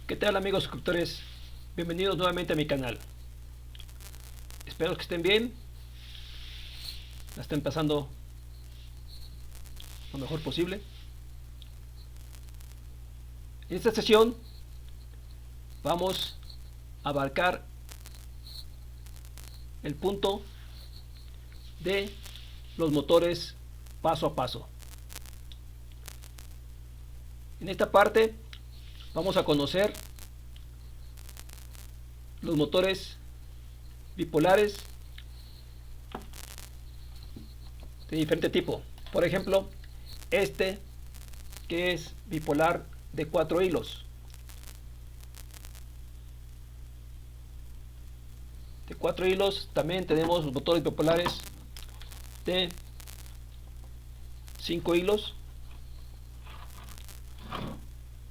¿Qué tal, amigos suscriptores? Bienvenidos nuevamente a mi canal. Espero que estén bien, la estén pasando lo mejor posible. En esta sesión vamos a abarcar el punto de los motores paso a paso. En esta parte vamos a conocer los motores bipolares de diferente tipo. Por ejemplo, este que es bipolar de 4 hilos. De 4 hilos también tenemos los motores bipolares de 5 hilos.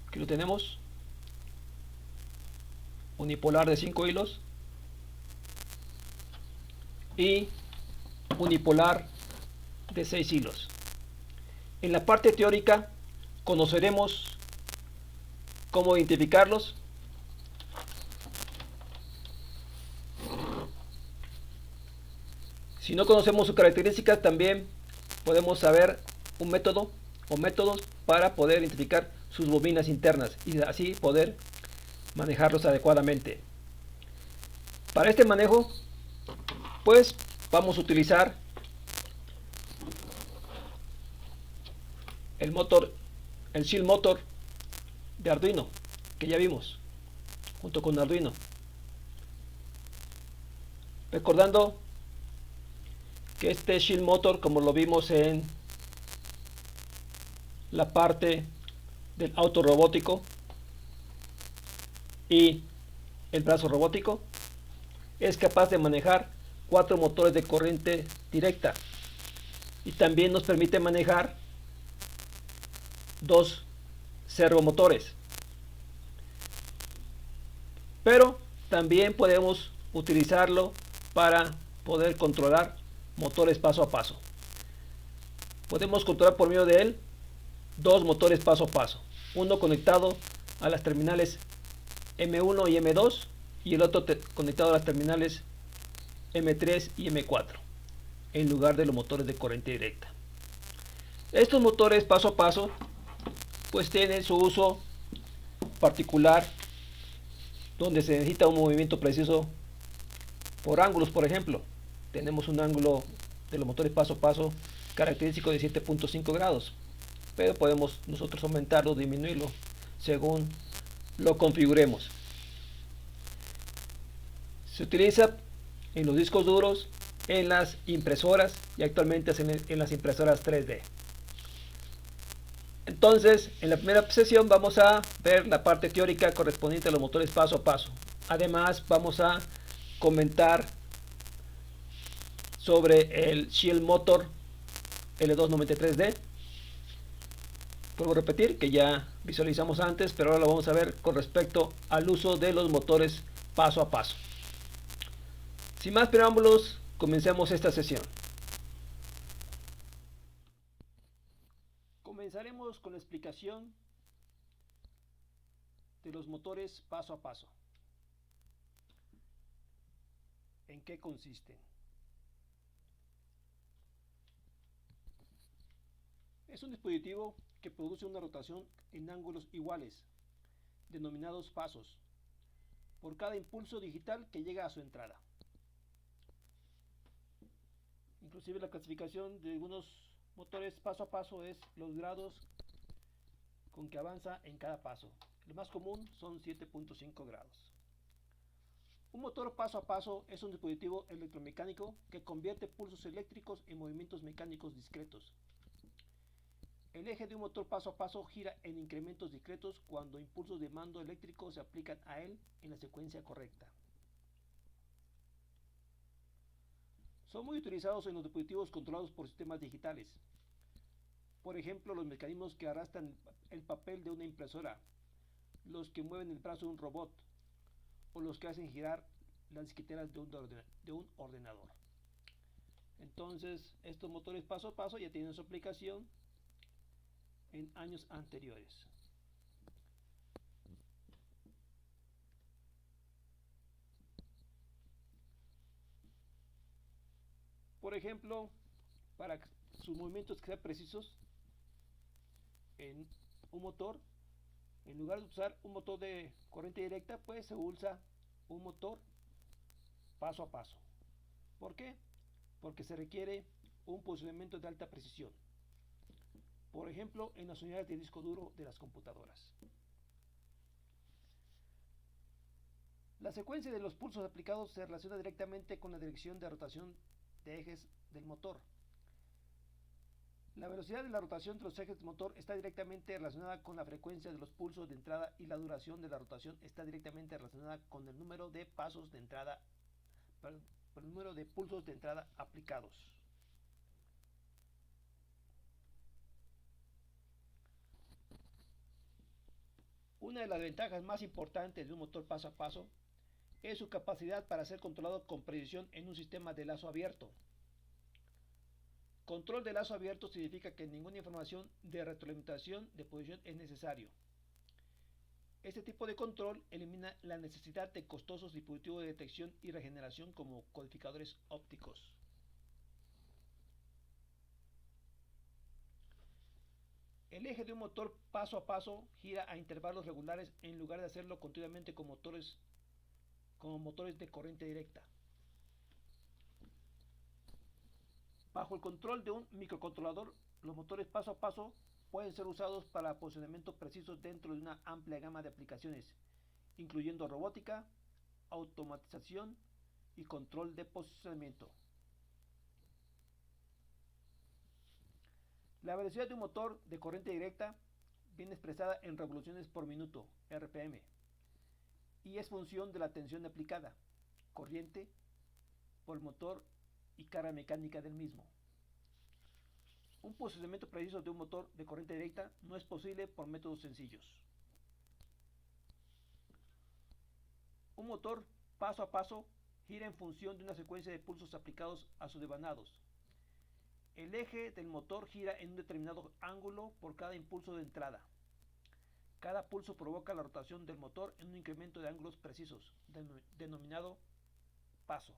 Aquí lo tenemos. Unipolar de 5 hilos. Y unipolar de 6 hilos. En la parte teórica conoceremos cómo identificarlos, si no conocemos sus características también podemos saber un método o métodos para poder identificar sus bobinas internas y así poder manejarlos adecuadamente. Para este manejo pues vamos a utilizar el motor, el Shield Motor de Arduino que ya vimos junto con Arduino, recordando que este Shield Motor, como lo vimos en la parte del auto robótico y el brazo robótico, es capaz de manejar 4 motores de corriente directa y también nos permite manejar 2 servomotores, pero también podemos utilizarlo para poder controlar motores paso a paso. Podemos controlar por medio de él 2 motores paso a paso, uno conectado a las terminales M1 y M2 y el otro conectado a las terminales M3 y M4 en lugar de los motores de corriente directa. Estos motores paso a paso pues tienen su uso particular, donde se necesita un movimiento preciso por ángulos. Por ejemplo, tenemos un ángulo de los motores paso a paso característico de 7.5 grados, pero podemos nosotros aumentarlo o disminuirlo según lo configuremos. Se utiliza en los discos duros, en las impresoras y actualmente en las impresoras 3D. Entonces, en la primera sesión vamos a ver la parte teórica correspondiente a los motores paso a paso. Además, vamos a comentar sobre el Shield Motor L293D. Puedo repetir que ya visualizamos antes, pero ahora lo vamos a ver con respecto al uso de los motores paso a paso. Sin más preámbulos, comencemos esta sesión. Comenzaremos con la explicación de los motores paso a paso. ¿En qué consisten? Es un dispositivo que produce una rotación en ángulos iguales, denominados pasos, por cada impulso digital que llega a su entrada. Inclusive la clasificación de algunos motores paso a paso es los grados con que avanza en cada paso. El más común son 7.5 grados. Un motor paso a paso es un dispositivo electromecánico que convierte pulsos eléctricos en movimientos mecánicos discretos. El eje de un motor paso a paso gira en incrementos discretos cuando impulsos de mando eléctrico se aplican a él en la secuencia correcta. Son muy utilizados en los dispositivos controlados por sistemas digitales. Por ejemplo, los mecanismos que arrastran el papel de una impresora, los que mueven el brazo de un robot o los que hacen girar las disqueteras de un ordenador. Entonces, estos motores paso a paso ya tienen su aplicación en años anteriores. Por ejemplo, para que sus movimientos que sean precisos en un motor, en lugar de usar un motor de corriente directa, pues se usa un motor paso a paso. ¿Por qué? Porque se requiere un posicionamiento de alta precisión. Por ejemplo, en las unidades de disco duro de las computadoras. La secuencia de los pulsos aplicados se relaciona directamente con la dirección de rotación de ejes del motor. La velocidad de la rotación de los ejes del motor está directamente relacionada con la frecuencia de los pulsos de entrada y la duración de la rotación está directamente relacionada con el número de pasos de entrada, el número de pulsos de entrada aplicados. Una de las ventajas más importantes de un motor paso a paso es su capacidad para ser controlado con precisión en un sistema de lazo abierto. Control de lazo abierto significa que ninguna información de retroalimentación de posición es necesario. Este tipo de control elimina la necesidad de costosos dispositivos de detección y regeneración como codificadores ópticos. El eje de un motor paso a paso gira a intervalos regulares en lugar de hacerlo continuamente como motores de corriente directa. Bajo el control de un microcontrolador, los motores paso a paso pueden ser usados para posicionamiento preciso dentro de una amplia gama de aplicaciones, incluyendo robótica, automatización y control de posicionamiento. La velocidad de un motor de corriente directa viene expresada en revoluciones por minuto, RPM, y es función de la tensión aplicada, corriente, por el motor y carga mecánica del mismo. Un posicionamiento preciso de un motor de corriente directa no es posible por métodos sencillos. Un motor paso a paso gira en función de una secuencia de pulsos aplicados a sus devanados. El eje del motor gira en un determinado ángulo por cada impulso de entrada. Cada pulso provoca la rotación del motor en un incremento de ángulos precisos, denominado paso.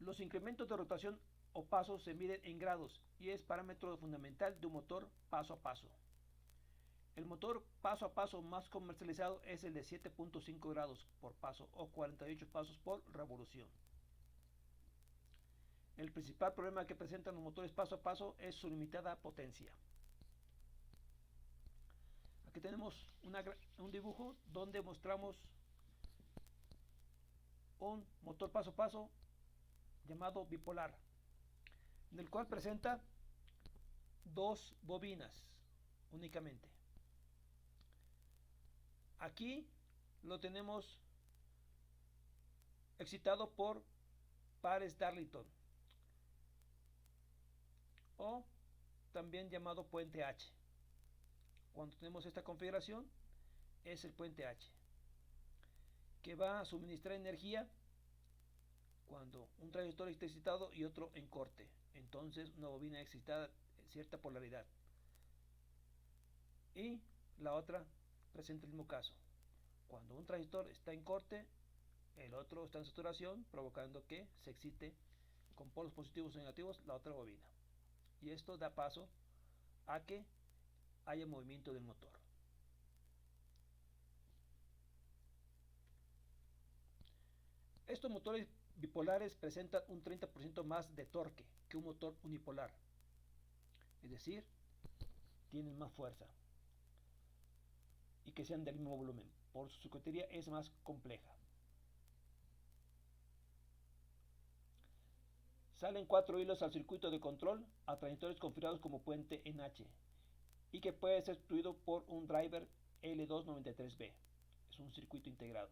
Los incrementos de rotación o paso se miden en grados y es parámetro fundamental de un motor paso a paso. El motor paso a paso más comercializado es el de 7.5 grados por paso o 48 pasos por revolución. El principal problema que presentan los motores paso a paso es su limitada potencia. Aquí tenemos un dibujo donde mostramos un motor paso a paso llamado bipolar, en el cual presenta dos bobinas únicamente. Aquí lo tenemos excitado por pares Darlington o también llamado puente H. Cuando tenemos esta configuración es el puente H que va a suministrar energía cuando un transistor está excitado y otro en corte. Entonces una bobina excitada en cierta polaridad y la otra presenta el mismo caso. Cuando un transistor está en corte, el otro está en saturación, provocando que se excite con polos positivos o negativos la otra bobina. Y esto da paso a que haya movimiento del motor. Estos motores bipolares presentan un 30% más de torque que un motor unipolar. Es decir, tienen más fuerza y que sean del mismo volumen. Por su circuitería es más compleja. Salen 4 hilos al circuito de control a transistores configurados como puente en H y que puede ser sustituido por un driver L293B. Es un circuito integrado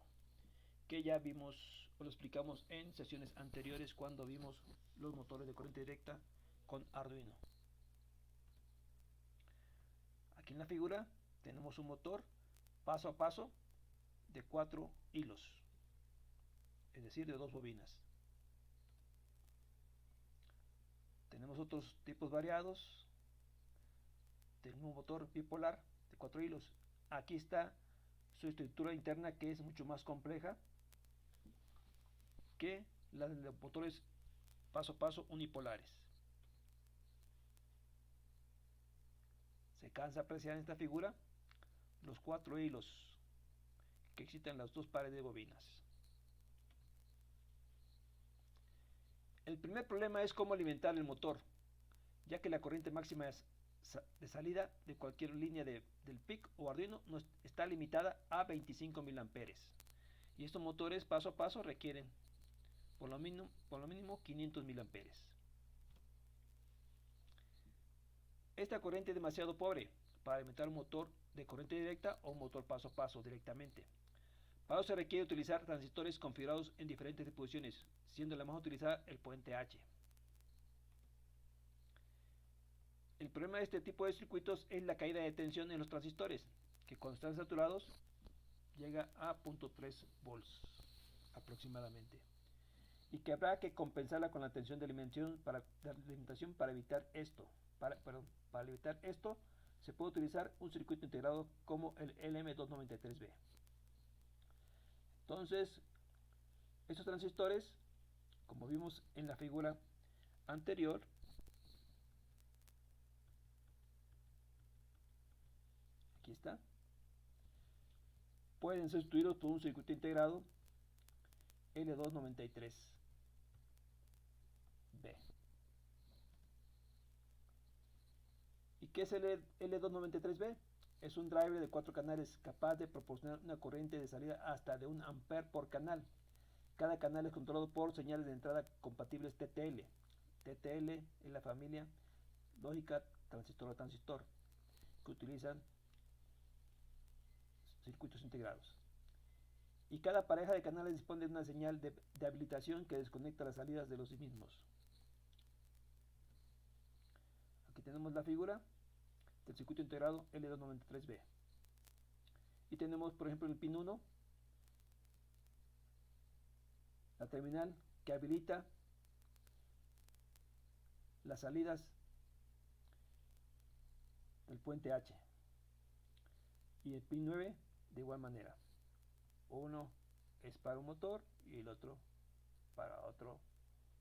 que ya vimos o lo explicamos en sesiones anteriores cuando vimos los motores de corriente directa con Arduino. Aquí en la figura tenemos un motor paso a paso de 4 hilos, es decir, de 2 bobinas. Tenemos otros tipos variados del mismo motor bipolar de 4 hilos. Aquí está su estructura interna, que es mucho más compleja. que las de los motores paso a paso unipolares. Se cansa apreciar en esta figura los 4 hilos que existen las dos pares de bobinas. El primer problema es cómo alimentar el motor, ya que la corriente máxima de salida de cualquier línea del PIC o Arduino no está limitada a 25 mA, y estos motores paso a paso requieren por lo mínimo 500 mA. Esta corriente es demasiado pobre para alimentar un motor de corriente directa o un motor paso a paso directamente. Para eso se requiere utilizar transistores configurados en diferentes disposiciones, siendo la más utilizada el puente H. El problema de este tipo de circuitos es la caída de tensión en los transistores, que cuando están saturados llega a 0.3 volts aproximadamente, y que habrá que compensarla con la tensión de alimentación para evitar esto. Para evitar esto se puede utilizar un circuito integrado como el LM293B. Entonces, estos transistores, como vimos en la figura anterior, aquí está, pueden ser sustituidos por un circuito integrado L293B. ¿Y qué es el L293B? Es un driver de 4 canales capaz de proporcionar una corriente de salida hasta de 1 ampere por canal. Cada canal es controlado por señales de entrada compatibles TTL. TTL es la familia lógica transistor a transistor, que utilizan circuitos integrados. Y cada pareja de canales dispone de una señal de habilitación que desconecta las salidas de los mismos. Aquí tenemos la figura del circuito integrado L293B. Y tenemos, por ejemplo, el pin 1, la terminal que habilita las salidas del puente H. Y el pin 9 de igual manera. Uno es para un motor y el otro para otro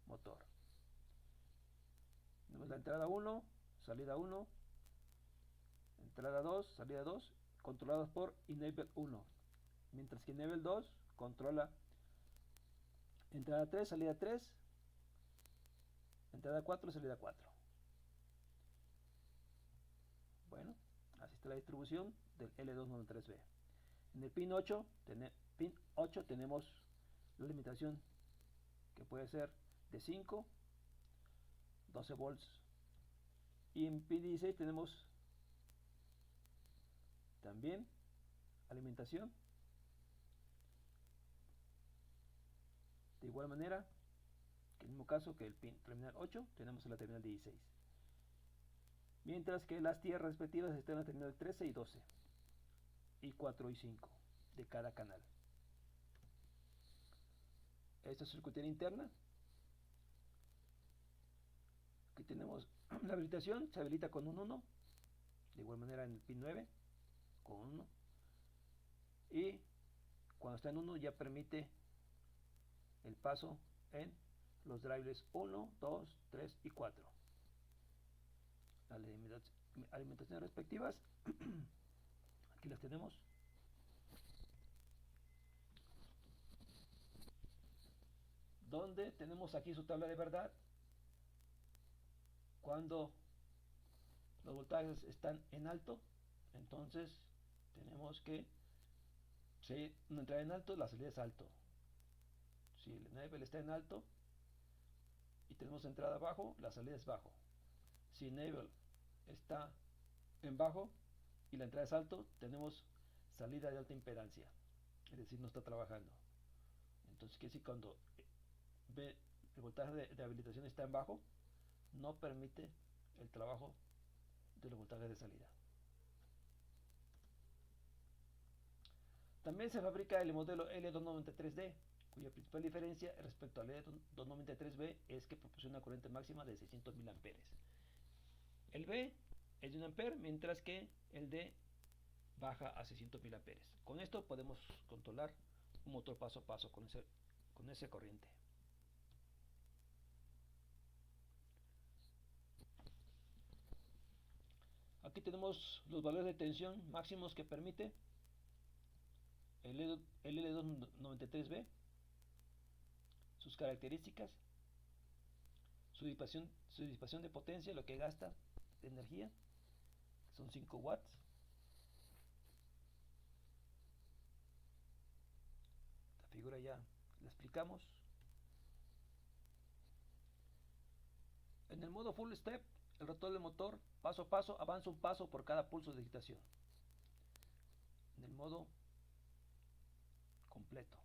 motor. Tenemos la entrada 1, salida 1, entrada 2, salida 2, controlados por enable 1, mientras que enable 2 controla entrada 3, salida 3, entrada 4, salida 4. Bueno, así está la distribución del L293B. En el pin 8 tenemos la limitación, que puede ser de 5, 12 volts, y en pin 16 tenemos también alimentación de igual manera que en el mismo caso que el pin terminal 8 tenemos en la terminal 16, mientras que las tierras respectivas están en la terminal 13 y 12 y 4 y 5 de cada canal. Esta es circuitería interna. Aquí tenemos la habilitación, se habilita con un 1, de igual manera en el pin 9 con 1, y cuando está en 1 ya permite el paso en los drivers 1, 2, 3 y 4. Las alimentaciones respectivas, aquí las tenemos. Donde tenemos aquí su tabla de verdad cuando los voltajes están en alto. Entonces tenemos que, si una entrada en alto, la salida es alto. Si el enable está en alto y tenemos entrada bajo, la salida es bajo. Si el enable está en bajo y la entrada es alto, tenemos salida de alta impedancia, es decir, no está trabajando. Entonces, que si cuando ve el voltaje de habilitación está en bajo, no permite el trabajo de los voltajes de salida. También se fabrica el modelo L293D, cuya principal diferencia respecto al L293B es que proporciona una corriente máxima de 600 mA. El B es de 1 ampere, mientras que el D baja a 600 mA. Con esto podemos controlar un motor paso a paso con esa corriente. Aquí tenemos los valores de tensión máximos que permite el L293B, sus características, su disipación de potencia, lo que gasta de energía, son 5 watts. La figura ya la explicamos. En el modo full step, el rotor del motor paso a paso avanza un paso por cada pulso de agitación. En el modo completo,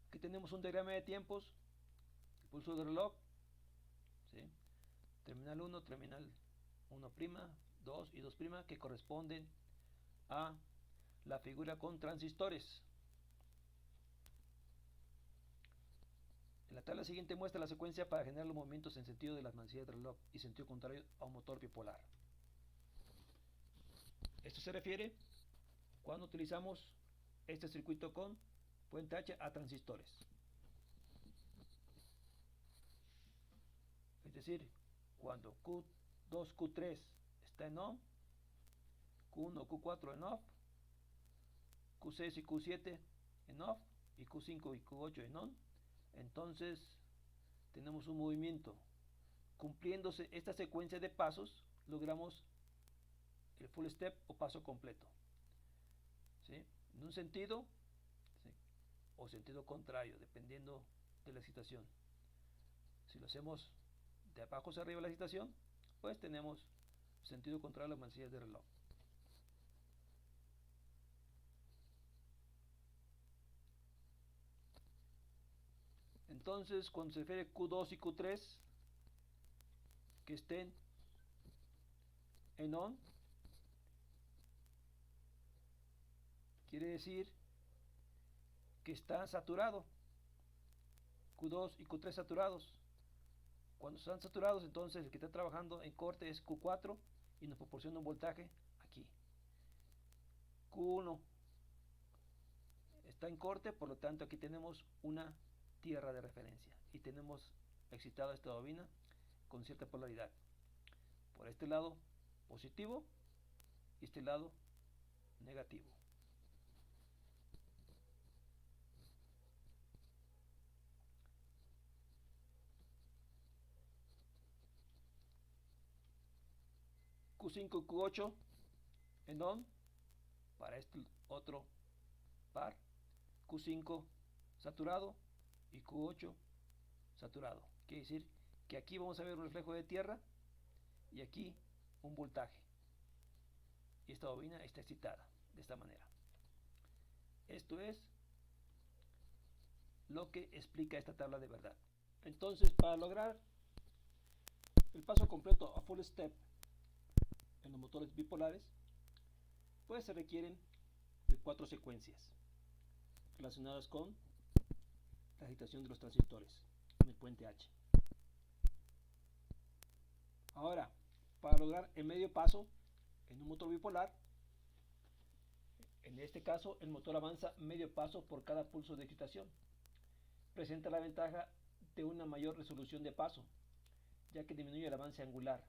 aquí tenemos un diagrama de tiempos, el pulso del reloj, ¿sí? Terminal 1, terminal 1', 2 y 2', que corresponden a la figura con transistores. En la tabla siguiente muestra la secuencia para generar los movimientos en sentido de las manecillas del reloj y sentido contrario a un motor bipolar. Esto se refiere cuando utilizamos este circuito con puente H a transistores. Es decir, cuando Q2, Q3 está en on, Q1, Q4 en off, Q6 y Q7 en off y Q5 y Q8 en on, entonces tenemos un movimiento. Cumpliéndose esta secuencia de pasos, logramos el full step o paso completo, ¿sí? En un sentido, ¿sí?, o sentido contrario, dependiendo de la excitación. Si lo hacemos de abajo hacia arriba la excitación, pues tenemos sentido contrario a las manecillas del reloj. Entonces, cuando se refiere Q2 y Q3 que estén en on, quiere decir que está saturado. Q2 y Q3 saturados. Cuando están saturados, entonces el que está trabajando en corte es Q4 y nos proporciona un voltaje aquí. Q1 está en corte, por lo tanto aquí tenemos una tierra de referencia y tenemos excitada esta bobina con cierta polaridad. Por este lado positivo y este lado negativo. Q5 y Q8 en on para este otro par, Q5 saturado y Q8 saturado. Quiere decir que aquí vamos a ver un reflejo de tierra y aquí un voltaje. Y esta bobina está excitada de esta manera. Esto es lo que explica esta tabla de verdad. Entonces, para lograr el paso completo a full step en los motores bipolares, pues se requieren de 4 secuencias relacionadas con la agitación de los transistores en el puente H. Ahora, para lograr el medio paso en un motor bipolar, en este caso el motor avanza medio paso por cada pulso de excitación. Presenta la ventaja de una mayor resolución de paso, ya que disminuye el avance angular.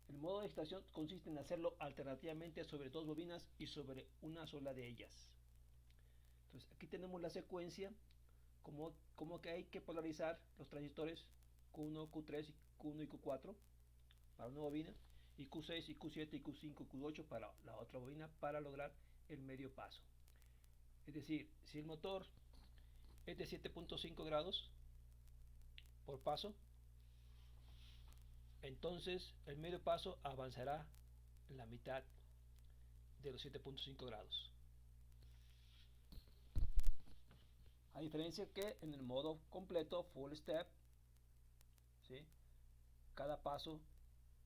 El modo de excitación consiste en hacerlo alternativamente sobre 2 bobinas y sobre una sola de ellas. Entonces aquí tenemos la secuencia como que hay que polarizar los transistores Q1, Q3, Q1 y Q4 para una bobina, y Q6 y Q7 y Q5 y Q8 para la otra bobina, para lograr el medio paso. Es decir, si el motor es de 7.5 grados por paso, entonces el medio paso avanzará la mitad de los 7.5 grados. A diferencia que en el modo completo, full step, ¿sí?, cada paso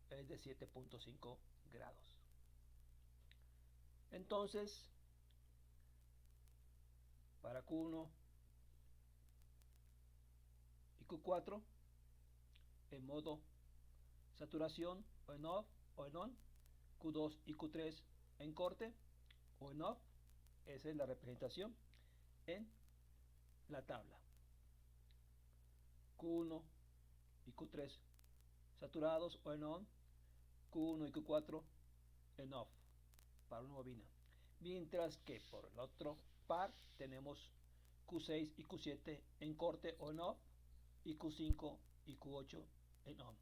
es de 7.5 grados. Entonces, para Q1 y Q4, en modo saturación o en off o en on, Q2 y Q3 en corte o en off. Esa es la representación en la tabla. Q1 y y Q3 saturados o en on, Q1 y Q4 en off para una bobina, mientras que por el otro par tenemos Q6 y Q7 en corte o en off y Q5 y Q8 en on.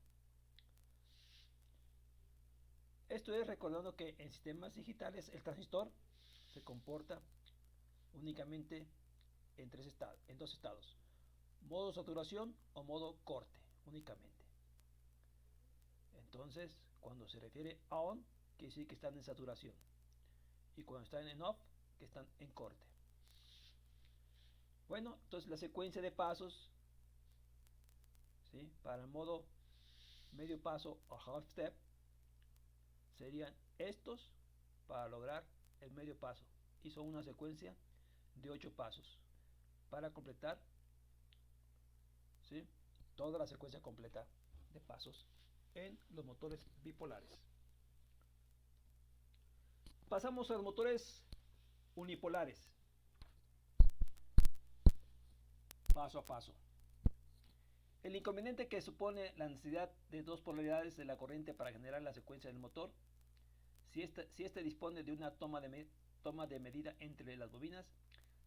Esto es recordando que en sistemas digitales el transistor se comporta únicamente en dos estados: modo saturación o modo corte únicamente. Entonces, cuando se refiere a on, quiere decir que están en saturación, y cuando están en off, que están en corte. Bueno, entonces la secuencia de pasos, ¿sí?, para el modo medio paso o half step serían estos para lograr el medio paso, y son una secuencia de 8 pasos para completar, ¿sí?, toda la secuencia completa de pasos en los motores bipolares. Pasamos a los motores unipolares. Paso a paso. El inconveniente que supone la necesidad de dos polaridades de la corriente para generar la secuencia del motor, si este dispone de una toma de medida entre las bobinas,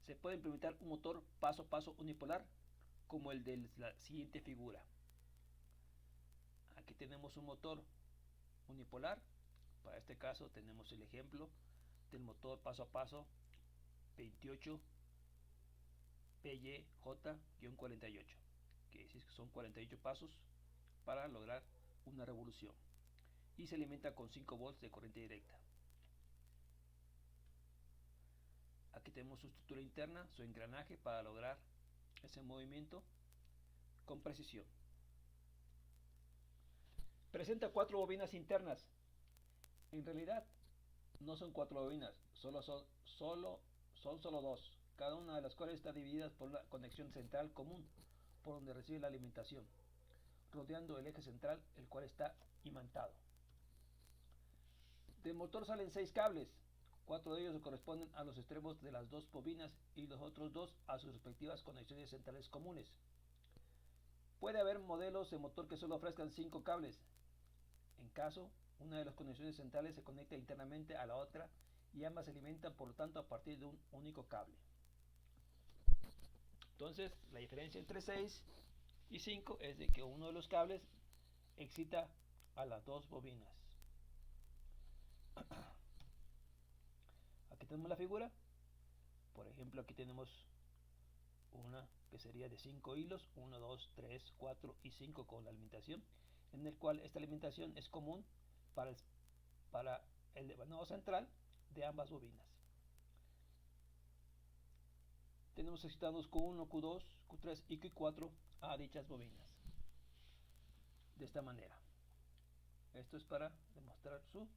se puede implementar un motor paso a paso unipolar como el de la siguiente figura. Aquí tenemos un motor unipolar. Para este caso tenemos el ejemplo del motor paso a paso 28 PYJ-48, que son 48 pasos para lograr una revolución, y se alimenta con 5 volts de corriente directa. Aquí tenemos su estructura interna, su engranaje para lograr ese movimiento con precisión. Presenta 4 bobinas internas. En realidad no son 4 bobinas, son solo 2, cada una de las cuales está dividida por la conexión central común por donde recibe la alimentación, rodeando el eje central, el cual está imantado. Del motor salen 6 cables, 4 de ellos corresponden a los extremos de las 2 bobinas y los otros 2 a sus respectivas conexiones centrales comunes. Puede haber modelos de motor que solo ofrezcan 5 cables. En caso, una de las conexiones centrales se conecta internamente a la otra y ambas se alimentan por lo tanto a partir de un único cable. Entonces, la diferencia entre 6 y 5 es de que uno de los cables excita a las 2 bobinas. Aquí tenemos la figura. Por ejemplo, aquí tenemos una que sería de 5 hilos, 1, 2, 3, 4 y 5 con la alimentación, en el cual esta alimentación es común para el devanado central de ambas bobinas. Tenemos excitados Q1, Q2, Q3 y Q4 a dichas bobinas. De esta manera. Esto es para demostrar su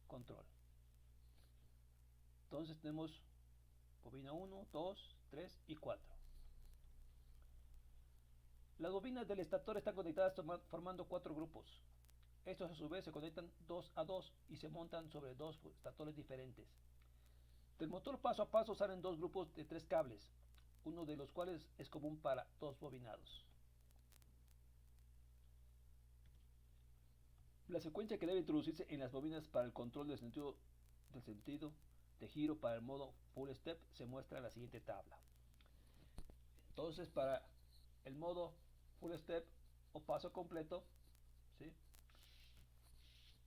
control. Entonces tenemos bobina 1, 2, 3 y 4. Las bobinas del estator están conectadas formando 4 grupos. Estos a su vez se conectan 2 a 2 y se montan sobre 2 estatores diferentes. Del motor paso a paso salen 2 grupos de 3 cables, uno de los cuales es común para 2 bobinados. La secuencia que debe introducirse en las bobinas para el control del sentido de giro para el modo full step se muestra en la siguiente tabla. Entonces, para el modo full step o paso completo, ¿sí?,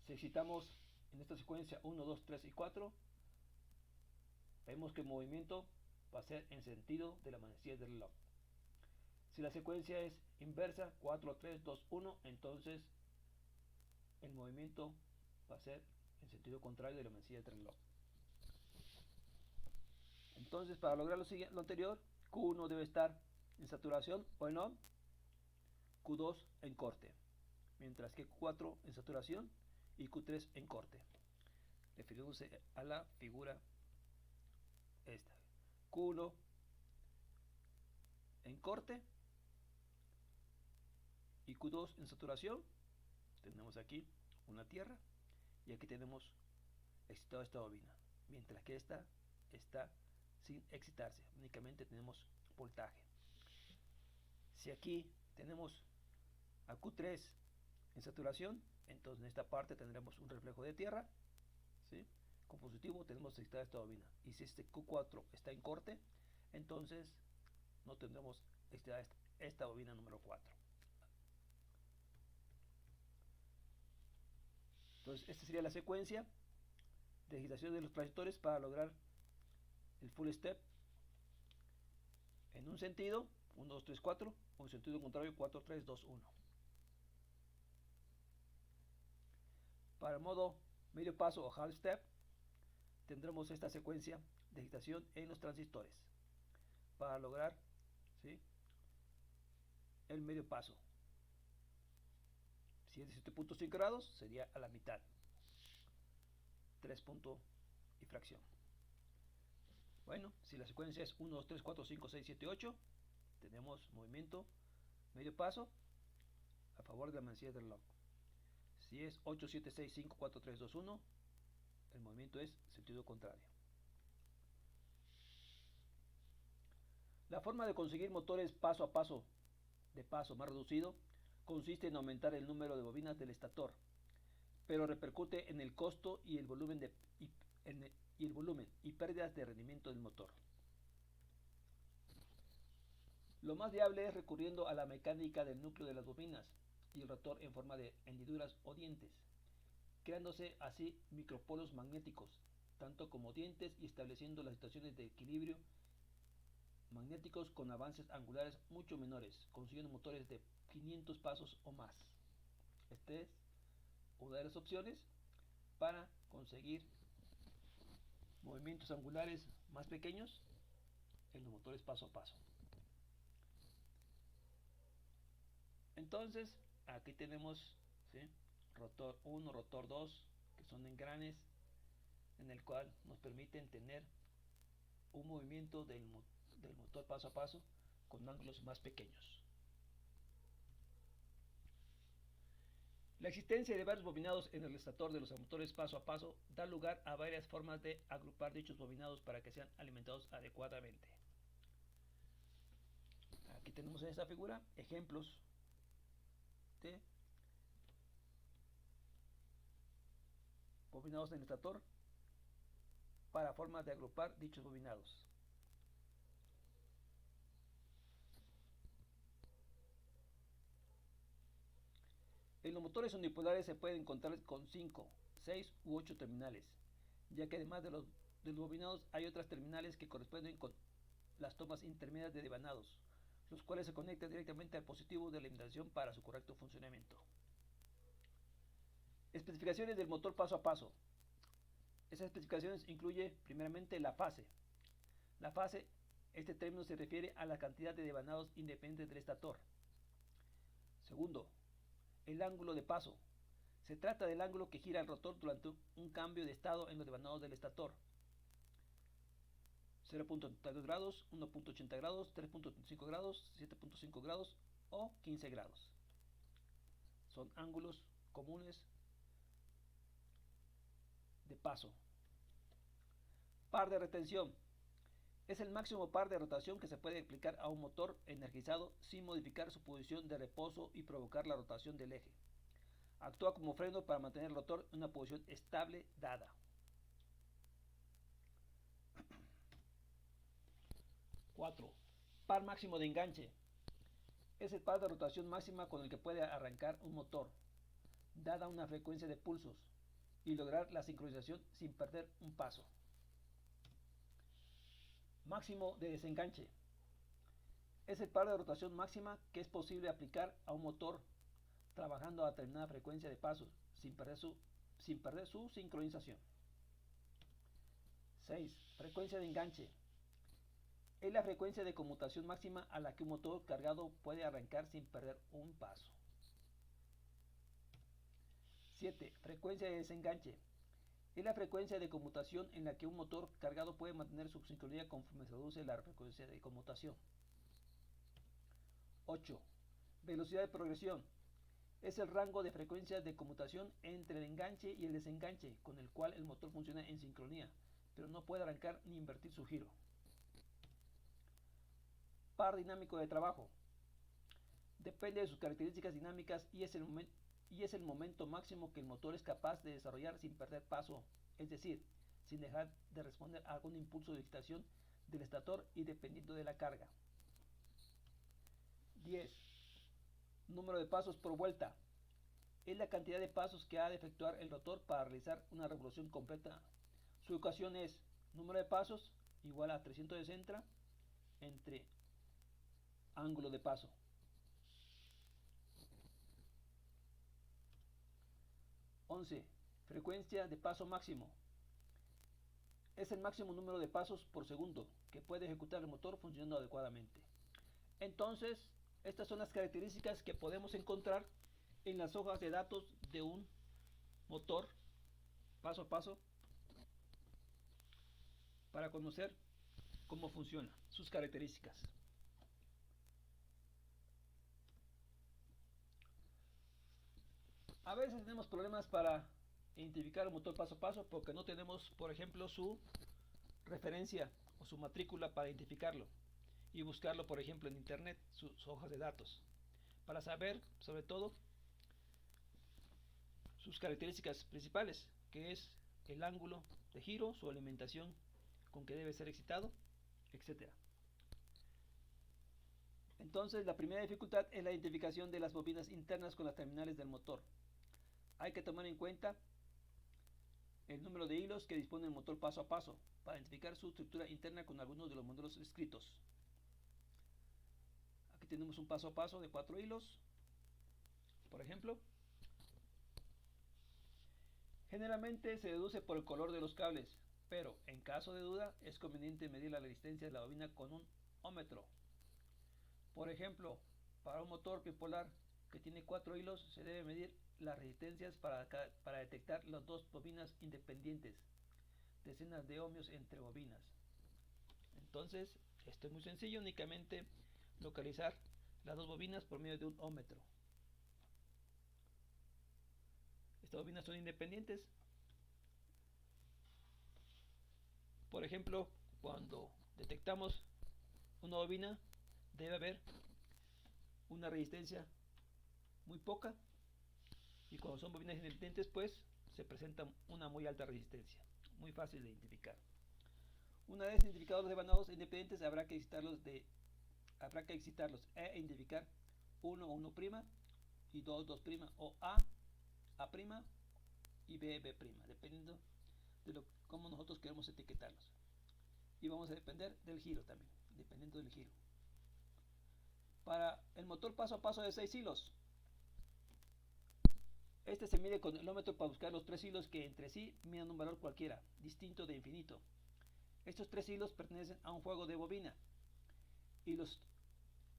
si excitamos en esta secuencia 1, 2, 3 y 4, vemos que el movimiento va a ser en sentido de la manecilla del reloj. Si la secuencia es inversa, 4, 3, 2, 1, entonces el movimiento va a ser en sentido contrario de la manecilla del reloj. Entonces, para lograr lo anterior, Q1 debe estar en saturación o en on, Q2 en corte, mientras que Q4 en saturación y Q3 en corte. Refiriéndose a la figura esta. Q1 en corte y Q2 en saturación. Tenemos aquí una tierra y aquí tenemos excitada esta bobina, mientras que esta está sin excitarse, únicamente tenemos voltaje. Si aquí tenemos a Q3 en saturación, entonces en esta parte tendremos un reflejo de tierra, ¿sí? Con positivo tenemos excitada esta bobina, y si este Q4 está en corte, entonces no tendremos excitada esta bobina número 4. Entonces esta sería la secuencia de agitación de los transistores para lograr el full step en un sentido, 1, 2, 3, 4, o en sentido contrario, 4, 3, 2, 1. Para el modo medio paso o half step, tendremos esta secuencia de agitación en los transistores para lograr, ¿sí?, el medio paso. Si es de 7.5 grados, sería a la mitad, 3 puntos y fracción. Bueno, si la secuencia es 1, 2, 3, 4, 5, 6, 7, 8, tenemos movimiento medio paso a favor de la manecilla del reloj. Si es 8, 7, 6, 5, 4, 3, 2, 1, el movimiento es sentido contrario. La forma de conseguir motores paso a paso de paso más reducido consiste en aumentar el número de bobinas del estator, pero repercute en el costo y el volumen y pérdidas de rendimiento del motor. Lo más viable es recurriendo a la mecánica del núcleo de las bobinas y el rotor en forma de hendiduras o dientes, creándose así micropolos magnéticos, tanto como dientes, y estableciendo las situaciones de equilibrio magnéticos con avances angulares mucho menores, consiguiendo motores de 500 pasos o más. Esta es una de las opciones para conseguir movimientos angulares más pequeños en los motores paso a paso. Entonces aquí tenemos, ¿sí?, rotor 1, rotor 2, que son engranes en el cual nos permiten tener un movimiento del motor paso a paso con ángulos más pequeños. La existencia de varios bobinados en el estator de los motores paso a paso da lugar a varias formas de agrupar dichos bobinados para que sean alimentados adecuadamente. Aquí tenemos en esta figura ejemplos de bobinados en el estator para formas de agrupar dichos bobinados. En los motores unipolares se pueden encontrar con 5, 6 u 8 terminales, ya que además de los bobinados hay otras terminales que corresponden con las tomas intermedias de devanados, los cuales se conectan directamente al positivo de la alimentación para su correcto funcionamiento. Especificaciones del motor paso a paso. Esas especificaciones incluyen primeramente la fase. La fase, este término se refiere a la cantidad de devanados independientes del estator. Segundo, el ángulo de paso. Se trata del ángulo que gira el rotor durante un cambio de estado en los devanados del estator. 0.32 grados, 1.80 grados, 3.35 grados, 7.5 grados o 15 grados. Son ángulos comunes de paso. Par de retención. Es el máximo par de rotación que se puede aplicar a un motor energizado sin modificar su posición de reposo y provocar la rotación del eje. Actúa como freno para mantener el rotor en una posición estable dada. 4. Par máximo de enganche. Es el par de rotación máxima con el que puede arrancar un motor, dada una frecuencia de pulsos, y lograr la sincronización sin perder un paso. Máximo de desenganche. Es el par de rotación máxima que es posible aplicar a un motor trabajando a determinada frecuencia de pasos sin perder su sincronización. 6. Frecuencia de enganche. Es la frecuencia de conmutación máxima a la que un motor cargado puede arrancar sin perder un paso. 7. Frecuencia de desenganche. Es la frecuencia de conmutación en la que un motor cargado puede mantener su sincronía conforme se reduce la frecuencia de conmutación. 8. Velocidad de progresión. Es el rango de frecuencia de conmutación entre el enganche y el desenganche con el cual el motor funciona en sincronía, pero no puede arrancar ni invertir su giro. Par dinámico de trabajo. depende de sus características dinámicas y es el momento máximo que el motor es capaz de desarrollar sin perder paso, es decir, sin dejar de responder a algún impulso de excitación del estator y dependiendo de la carga. 10. Número de pasos por vuelta. Es la cantidad de pasos que ha de efectuar el rotor para realizar una revolución completa. Su ecuación es número de pasos igual a 360 entre ángulo de paso. 11. Frecuencia de paso máximo. Es el máximo número de pasos por segundo que puede ejecutar el motor funcionando adecuadamente. Entonces, estas son las características que podemos encontrar en las hojas de datos de un motor paso a paso para conocer cómo funciona, sus características. A veces tenemos problemas para identificar el motor paso a paso porque no tenemos, por ejemplo, su referencia o su matrícula para identificarlo y buscarlo, por ejemplo, en internet, sus hojas de datos, para saber, sobre todo, sus características principales, que es el ángulo de giro, su alimentación con que debe ser excitado, etc. Entonces, la primera dificultad es la identificación de las bobinas internas con las terminales del motor. Hay que tomar en cuenta el número de hilos que dispone el motor paso a paso para identificar su estructura interna con algunos de los modelos escritos. Aquí tenemos un paso a paso de 4 hilos, por ejemplo. Generalmente se deduce por el color de los cables, pero en caso de duda es conveniente medir la resistencia de la bobina con un ómetro. Por ejemplo, para un motor bipolar que tiene 4 hilos se debe medir las resistencias para detectar las dos bobinas independientes, decenas de ohmios entre bobinas. Entonces, esto es muy sencillo, únicamente localizar las dos bobinas por medio de un ómetro. Estas bobinas son independientes. Por ejemplo, cuando detectamos una bobina, debe haber una resistencia muy poca, y cuando son bobinas independientes, pues se presenta una muy alta resistencia, muy fácil de identificar. Una vez identificados los devanados independientes, habrá que excitarlos e identificar 1, 1' y 2, 2' o A' y B', dependiendo de cómo nosotros queremos etiquetarlos. Y vamos a depender del giro también, dependiendo del giro. Para el motor paso a paso de 6 hilos, este se mide con el ómetro para buscar los 3 hilos que entre sí midan un valor cualquiera, distinto de infinito. Estos 3 hilos pertenecen a un juego de bobina y los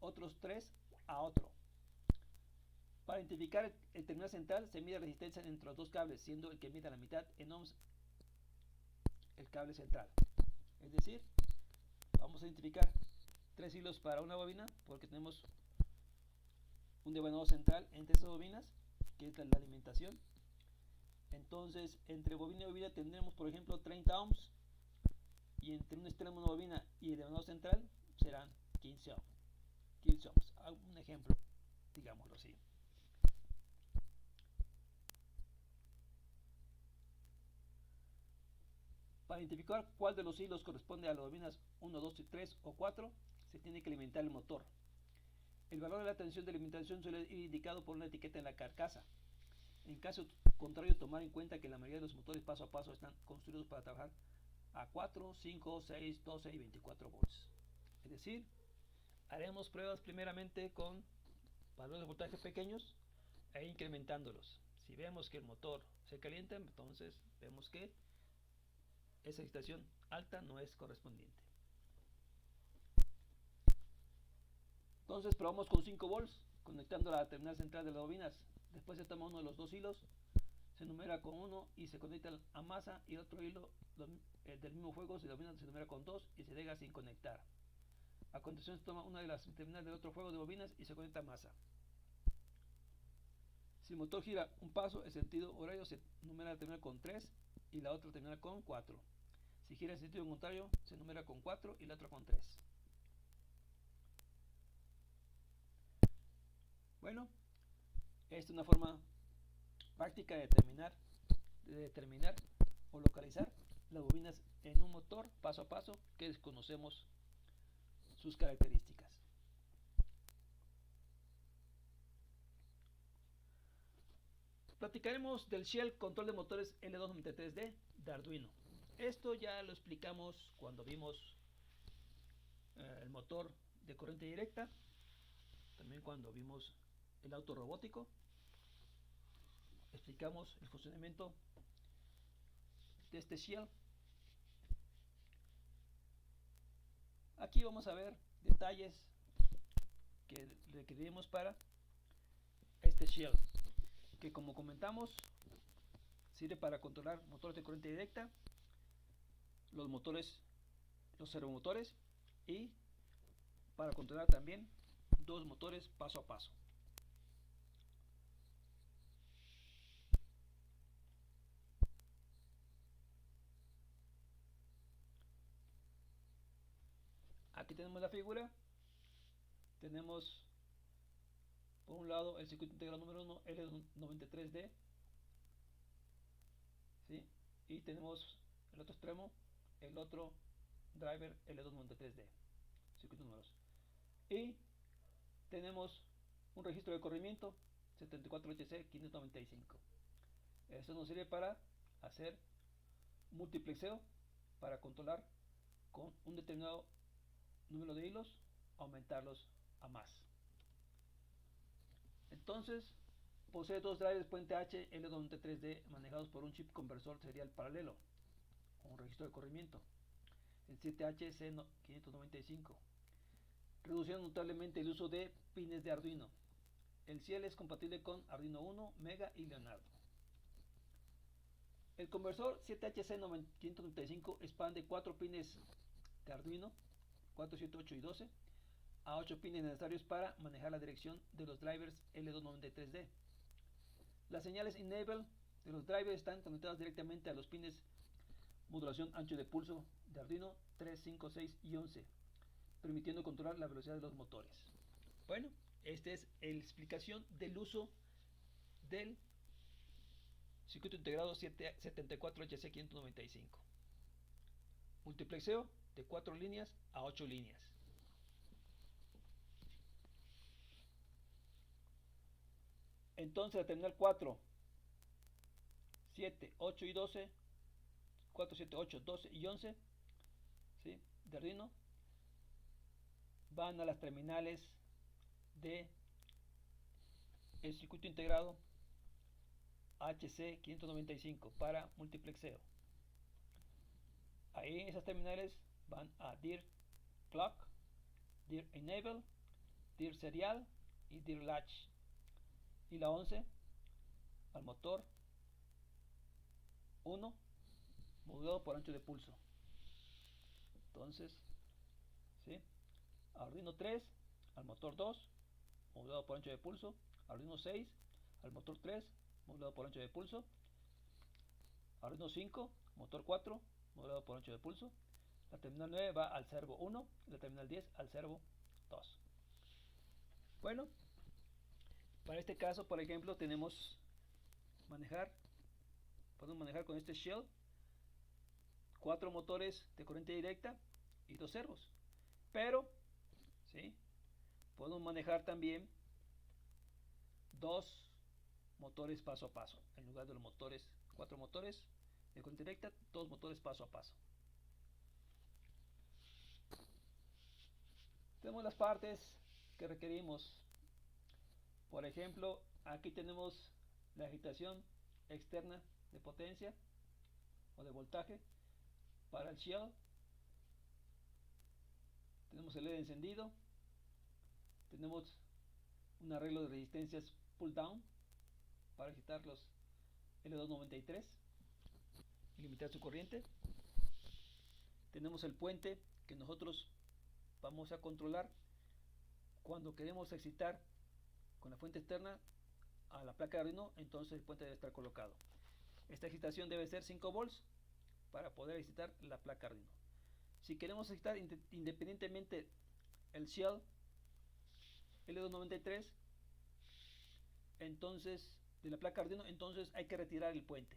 otros 3 a otro. Para identificar el terminal central se mide la resistencia entre los dos cables, siendo el que mide la mitad en ohms el cable central. Es decir, vamos a identificar 3 hilos para una bobina porque tenemos un devanado central entre esas bobinas, que es la alimentación. Entonces, entre bobina y bobina tendremos, por ejemplo, 30 ohms, y entre un extremo de una bobina y el devanado central serán 15 ohms. Un ejemplo, digámoslo así. Para identificar cuál de los hilos corresponde a las bobinas 1, 2, 3 o 4, se tiene que alimentar el motor. El valor de la tensión de alimentación suele ir indicado por una etiqueta en la carcasa. En caso contrario, tomar en cuenta que la mayoría de los motores paso a paso están construidos para trabajar a 4, 5, 6, 12 y 24 volts. Es decir, haremos pruebas primeramente con valores de voltaje pequeños e incrementándolos. Si vemos que el motor se calienta, entonces vemos que esa excitación alta no es correspondiente. Entonces probamos con 5 volts conectando la terminal central de las bobinas. Después se toma uno de los dos hilos, se numera con 1 y se conecta a masa, y el otro hilo del mismo juego se numera con 2 y se deja sin conectar. A continuación se toma una de las terminales del otro juego de bobinas y se conecta a masa. Si el motor gira un paso en sentido horario, se numera la terminal con 3 y la otra terminal con 4. Si gira en sentido contrario, se numera con 4 y la otra con 3. Bueno, esta es una forma práctica de determinar o localizar las bobinas en un motor paso a paso que desconocemos sus características. Platicaremos del Shell Control de Motores L293D de Arduino. Esto ya lo explicamos cuando vimos el motor de corriente directa, también cuando vimos el auto robótico. Explicamos el funcionamiento de este Shell. Aquí vamos a ver detalles que requerimos para este Shell, que como comentamos sirve para controlar motores de corriente directa, los servomotores, y para controlar también dos motores paso a paso. Aquí tenemos la figura. Tenemos por un lado el circuito integral número 1 L93D, ¿sí? Y tenemos el otro extremo, el otro driver L293D, circuito números. Y tenemos un registro de corrimiento 74HC595. Esto nos sirve para hacer multiplexeo, para controlar con un determinado número de hilos, aumentarlos a más. Entonces, posee dos drivers puente H L93D manejados por un chip conversor serial paralelo con un registro de corrimiento, el 7HC595, reduciendo notablemente el uso de pines de Arduino. El Ciel es compatible con Arduino Uno, Mega y Leonardo. El conversor 7HC595 expande 4 pines de Arduino 4, 7, 8 y 12 a 8 pines necesarios para manejar la dirección de los drivers L293D. Las señales enable de los drivers están conectadas directamente a los pines modulación ancho de pulso de Arduino 3, 5, 6 y 11, permitiendo controlar la velocidad de los motores. Bueno, esta es la explicación del uso del circuito integrado 74HC595. Multiplexeo de 4 líneas a 8 líneas. Entonces, la terminal 4, 7, 8 y 12, 4, 7, 8, 12 y 11, ¿sí?, de Arduino, van a las terminales de el circuito integrado HC595 para multiplexeo. Ahí en esas terminales van a DIR Clock, DIR Enable, DIR Serial y DIR Latch. Y la 11 al motor 1 modulado por ancho de pulso. Entonces, ¿sí?, Arduino 3 al motor 2 modulado por ancho de pulso, Arduino 6 al motor 3 modulado por ancho de pulso, Arduino 5 motor 4 modulado por ancho de pulso. La terminal 9 va al servo 1 y la terminal 10 al servo 2. Bueno, para este caso, por ejemplo, podemos manejar con este Shell 4 motores de corriente directa y 2 servos. Pero, ¿sí?, podemos manejar también 2 motores paso a paso. En lugar de los 4 motores de corriente directa, 2 motores paso a paso. Tenemos las partes que requerimos. Por ejemplo, aquí tenemos la agitación externa de potencia o de voltaje para el Shell. Tenemos el LED encendido. Tenemos un arreglo de resistencias pull down para agitar los L293 y limitar su corriente. Tenemos el puente que nosotros vamos a controlar cuando queremos excitar con la fuente externa a la placa de Arduino. Entonces el puente debe estar colocado. Esta excitación debe ser 5 volts para poder excitar la placa Arduino. Si queremos excitar independientemente el Shell L293, entonces de la placa Arduino, entonces hay que retirar el puente.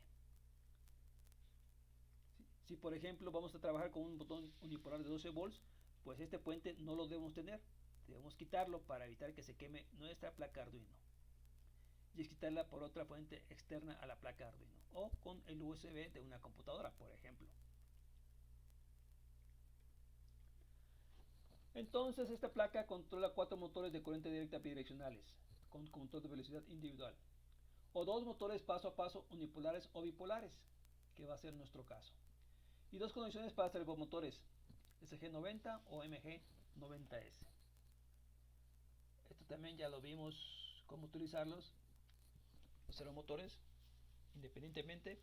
Si por ejemplo vamos a trabajar con un botón unipolar de 12 volts, pues este puente no lo debemos tener, debemos quitarlo para evitar que se queme nuestra placa Arduino y es quitarla por otra fuente externa a la placa Arduino o con el USB de una computadora, por ejemplo. Entonces esta placa controla 4 motores de corriente directa bidireccionales con control de velocidad individual o 2 motores paso a paso unipolares o bipolares, que va a ser nuestro caso, y 2 conexiones para servomotores SG90 o MG90S. Esto también ya lo vimos cómo utilizarlos, los servomotores independientemente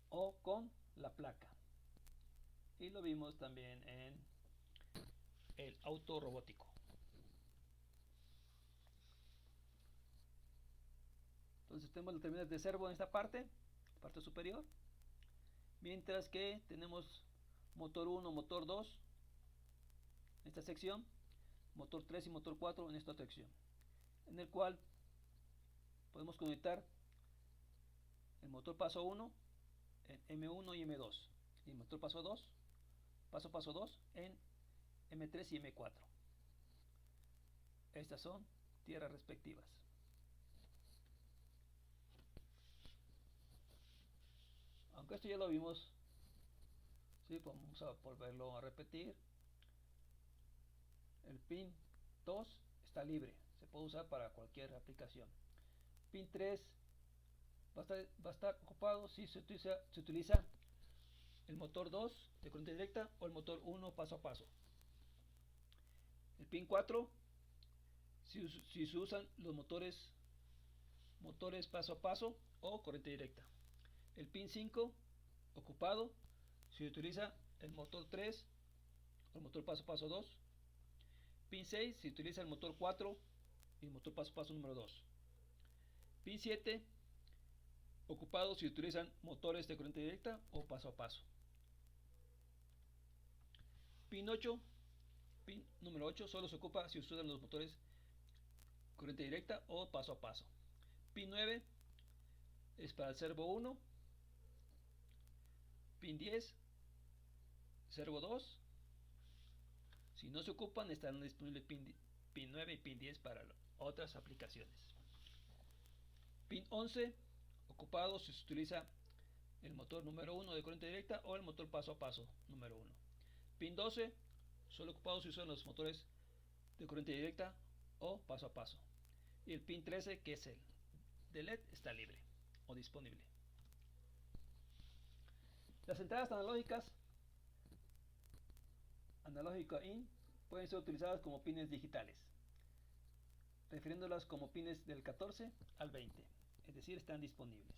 o con la placa, y lo vimos también en el auto robótico. Entonces tenemos los terminales de servo en esta parte superior, mientras que tenemos motor 1, motor 2 en esta sección, motor 3 y motor 4 en esta otra sección, en el cual podemos conectar el motor paso 1 en M1 y M2 y el motor paso 2 en M3 y M4. Estas son tierras respectivas. Aunque esto ya lo vimos, ¿sí? Vamos a volverlo a repetir. El pin 2 está libre, se puede usar para cualquier aplicación. Pin 3 va a estar ocupado si se utiliza el motor 2 de corriente directa o el motor 1 paso a paso. El pin 4 si se usan los motores paso a paso o corriente directa. El pin 5 ocupado si se utiliza el motor 3 o el motor paso a paso 2. Pin 6 si utiliza el motor 4 y el motor paso a paso número 2. Pin 7 ocupado si utilizan motores de corriente directa o paso a paso. Pin 8, pin número 8 solo se ocupa si usan los motores corriente directa o paso a paso. Pin 9 es para el servo 1. Pin 10, servo 2. Si no se ocupan, estarán disponibles pin 9 y pin 10 para otras aplicaciones. Pin 11 ocupado si se utiliza el motor número 1 de corriente directa o el motor paso a paso número 1. Pin 12 solo ocupado si usan los motores de corriente directa o paso a paso. Y el pin 13, que es el de LED, está libre o disponible. Las entradas analógicas analógica in pueden ser utilizadas como pines digitales, refiriéndolas como pines del 14 al 20, es decir, están disponibles.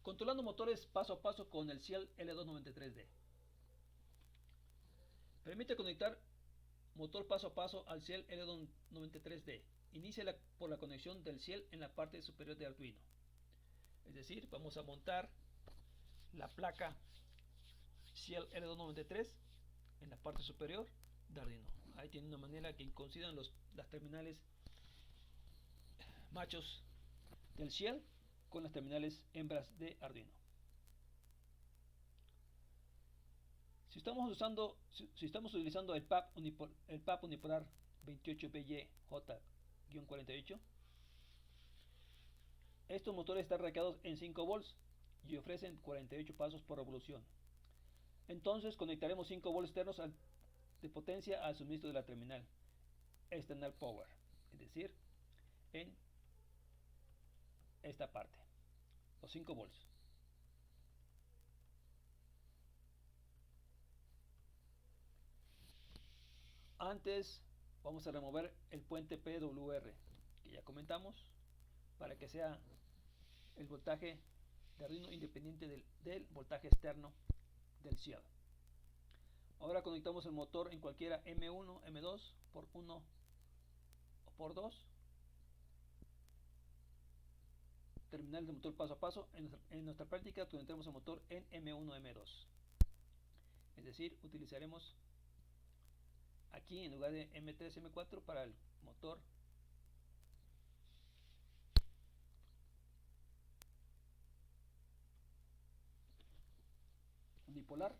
Controlando motores paso a paso con el Ciel L293D. Permite conectar motor paso a paso al Ciel L293D. Inicia por la conexión del Ciel en la parte superior de Arduino. Es decir, vamos a montar la placa Ciel L293 en la parte superior de Arduino. Ahí tiene una manera que coincidan las terminales machos del Ciel con las terminales hembras de Arduino. Si estamos utilizando el PAP unipolar 28BY-J-48, estos motores están rankeados en 5 volts y ofrecen 48 pasos por revolución. Entonces conectaremos 5 volts externos de potencia al suministro de la terminal External Power, es decir, en esta parte, los 5 volts. Antes vamos a remover el puente PWR que ya comentamos para que sea el voltaje de Arduino independiente del voltaje externo del Ciel. Ahora conectamos el motor en cualquiera M1, M2 por 1 o por 2. Terminal de motor paso a paso. En nuestra práctica conectaremos el motor en M1, M2. Es decir, utilizaremos aquí en lugar de M3 M4 para el motor unipolar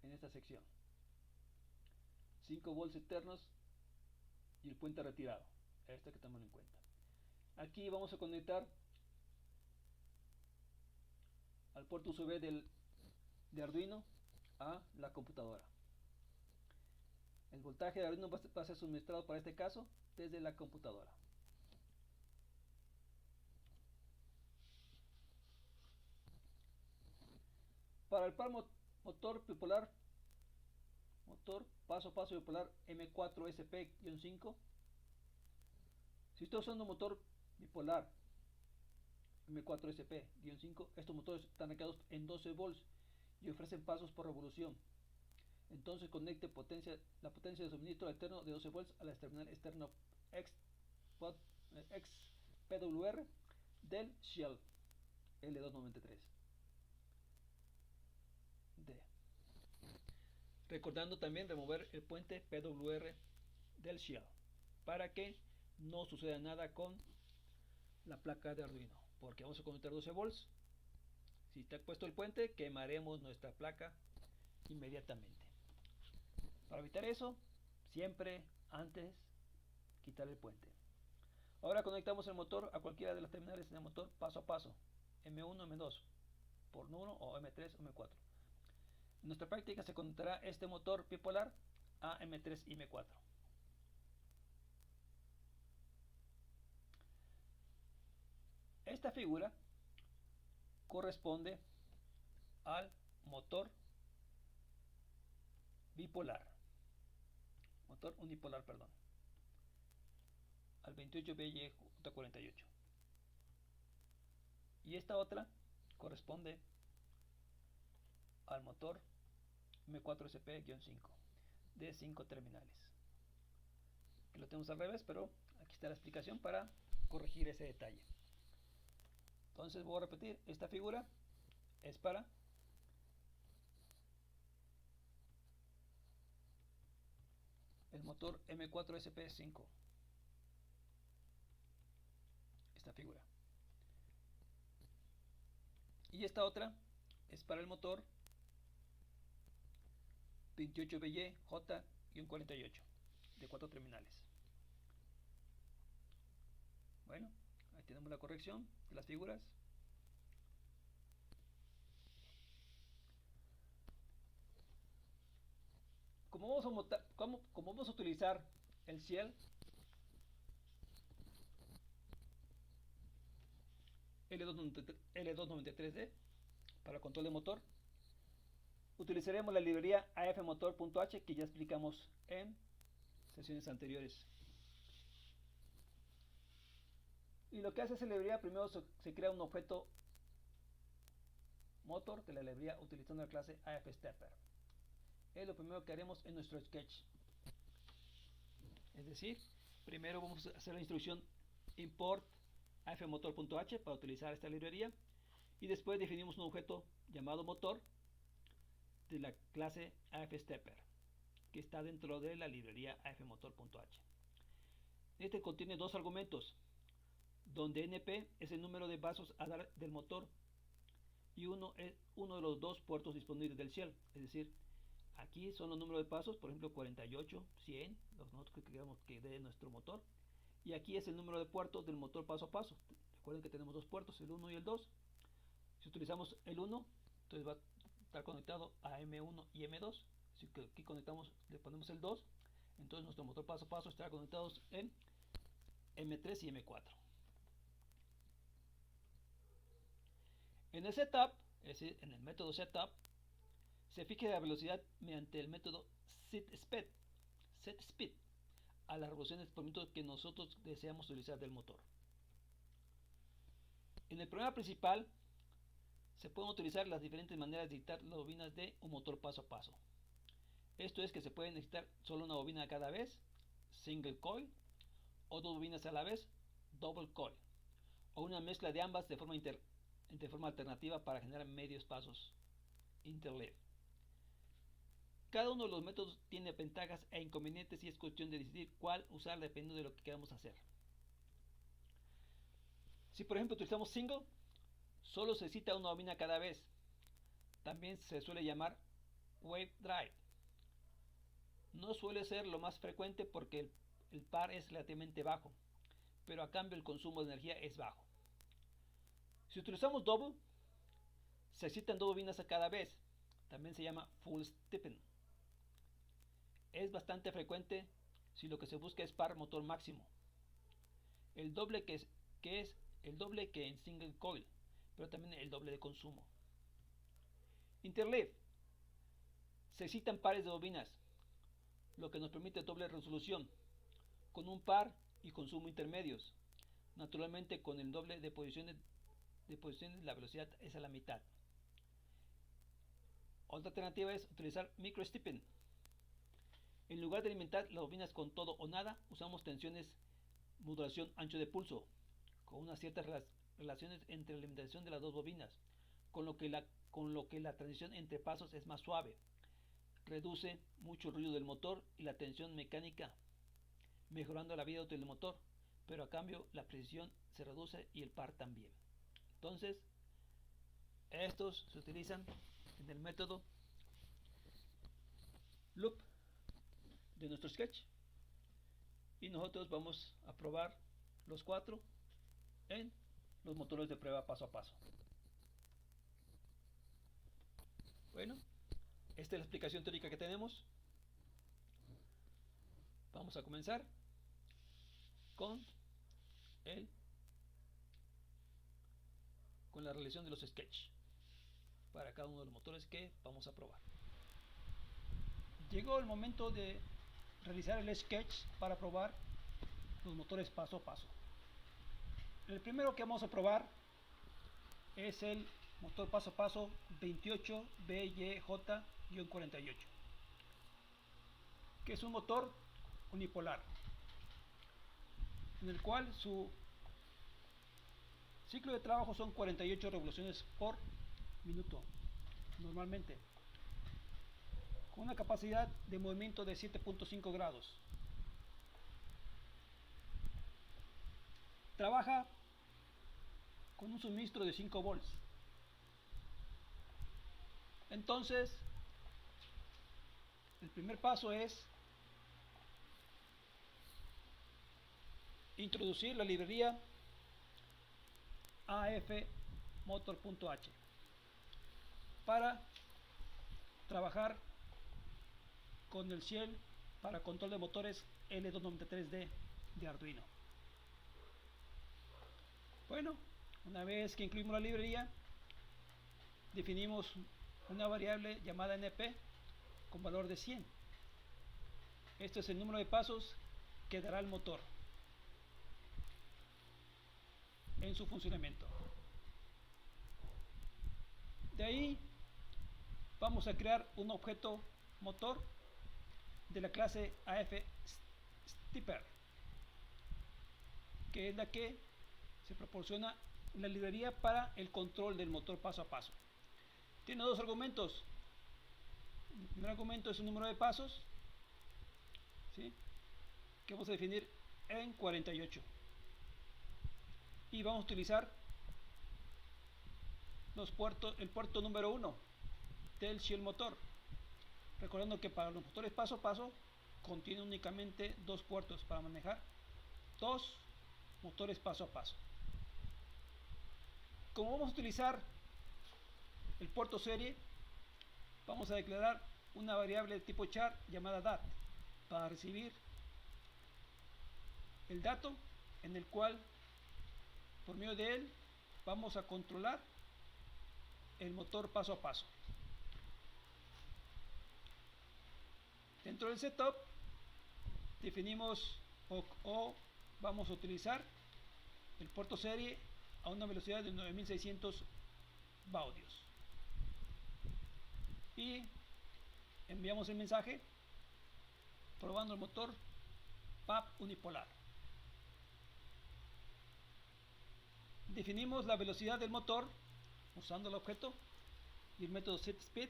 en esta sección. 5 volts eternos y el puente retirado. Esto hay que tomarlo en cuenta. Aquí vamos a conectar al puerto USB de Arduino a la computadora. El voltaje de Arduino va a ser suministrado para este caso desde la computadora. Para el par motor bipolar, motor paso a paso bipolar M4SP-5, si estoy usando un motor bipolar M4SP-5, estos motores están cargados en 12 volts y ofrecen pasos por revolución. Entonces conecte la potencia de suministro alterno de 12 volts a la terminal externo XPWR del Shell L293D. Recordando también remover el puente PWR del Shell para que no suceda nada con la placa de Arduino, porque vamos a conectar 12 volts. Si está puesto el puente, quemaremos nuestra placa inmediatamente. Para evitar eso, siempre antes quitar el puente. Ahora conectamos el motor a cualquiera de las terminales del motor paso a paso, M1, M2, por 1 o M3 o M4. En nuestra práctica se conectará este motor bipolar a M3 y M4. Esta figura corresponde al motor bipolar, motor unipolar, perdón, al 28BY-J48. Y esta otra corresponde al motor M4SP-5 de 5 terminales. Aquí lo tenemos al revés, pero aquí está la explicación para corregir ese detalle. Entonces voy a repetir, esta figura es para el motor M4SP5, esta figura, y esta otra es para el motor 28BY-J-48 de 4 terminales. Bueno, ahí tenemos la corrección de las figuras. Como vamos a utilizar el Shell L293D para control de motor, utilizaremos la librería afmotor.h que ya explicamos en sesiones anteriores. Y lo que hace esa librería, primero se crea un objeto motor de la librería utilizando la clase AFStepper. Es lo primero que haremos en nuestro sketch. Es decir, primero vamos a hacer la instrucción import afmotor.h para utilizar esta librería, y después definimos un objeto llamado motor de la clase AFStepper que está dentro de la librería afmotor.h. Este contiene dos argumentos, donde NP es el número de pasos a dar del motor y uno es uno de los dos puertos disponibles del Shell. Es decir, aquí son los números de pasos, por ejemplo 48, 100, los nosotros que queremos que dé nuestro motor, y aquí es el número de puertos del motor paso a paso. Recuerden que tenemos dos puertos, el 1 y el 2. Si utilizamos el 1, entonces va a estar conectado a M1 y M2. Si aquí conectamos, le ponemos el 2, entonces nuestro motor paso a paso estará conectado en M3 y M4. En el setup, es decir, en el método setup, se fija la velocidad mediante el método setSpeed a las revoluciones por minuto que nosotros deseamos utilizar del motor. En el programa principal se pueden utilizar las diferentes maneras de dictar las bobinas de un motor paso a paso. Esto es que se puede necesitar solo una bobina cada vez, single coil, o dos bobinas a la vez, double coil, o una mezcla de ambas de forma alternativa para generar medios pasos interleave. Cada uno de los métodos tiene ventajas e inconvenientes y es cuestión de decidir cuál usar dependiendo de lo que queramos hacer. Si por ejemplo utilizamos single, solo se cita una bobina cada vez. También se suele llamar wave drive. No suele ser lo más frecuente porque el par es relativamente bajo, pero a cambio el consumo de energía es bajo. Si utilizamos double, se citan dos bobinas a cada vez. También se llama full stepping. Es bastante frecuente si lo que se busca es par motor máximo. El doble que es el doble que en single coil, pero también el doble de consumo. Interleave. Se citan pares de bobinas, lo que nos permite doble resolución, con un par y consumo intermedios. Naturalmente con el doble de posiciones la velocidad es a la mitad. Otra alternativa es utilizar micro stepping. En lugar de alimentar las bobinas con todo o nada, usamos tensiones modulación ancho de pulso, con unas ciertas relaciones entre la alimentación de las dos bobinas, con lo que la transición entre pasos es más suave. Reduce mucho el ruido del motor y la tensión mecánica, mejorando la vida útil del motor, pero a cambio la precisión se reduce y el par también. Entonces, estos se utilizan en el método loop de nuestro sketch y nosotros vamos a probar los 4 en los motores de prueba paso a paso. Bueno, esta es la explicación teórica que tenemos. Vamos a comenzar con la realización de los sketches para cada uno de los motores que vamos a probar. Llegó el momento de realizar el sketch para probar los motores paso a paso. El primero que vamos a probar es el motor paso a paso 28BYJ-48, que es un motor unipolar, en el cual su ciclo de trabajo son 48 revoluciones por minuto, normalmente, con una capacidad de movimiento de 7.5 grados. Trabaja con un suministro de 5 volts. Entonces, el primer paso es introducir la librería afmotor.h para trabajar con el shell para control de motores L293D de Arduino. Bueno, una vez que incluimos la librería, definimos una variable llamada np con valor de 100. Este es el número de pasos que dará el motor en su funcionamiento. De ahí vamos a crear un objeto motor de la clase AFStepper, que es la que se proporciona la librería para el control del motor paso a paso. Tiene dos argumentos. El primer argumento es un número de pasos, ¿sí?, que vamos a definir en 48, y vamos a utilizar el puerto número 1 del shell motor, recordando que para los motores paso a paso contiene únicamente dos puertos para manejar dos motores paso a paso. Como vamos a utilizar el puerto serie, vamos a declarar una variable de tipo char llamada dat para recibir el dato, en el cual por medio de él vamos a controlar el motor paso a paso. Dentro del setup definimos o vamos a utilizar el puerto serie a una velocidad de 9600 baudios y enviamos el mensaje probando el motor PAP unipolar. Definimos la velocidad del motor usando el objeto y el método setSpeed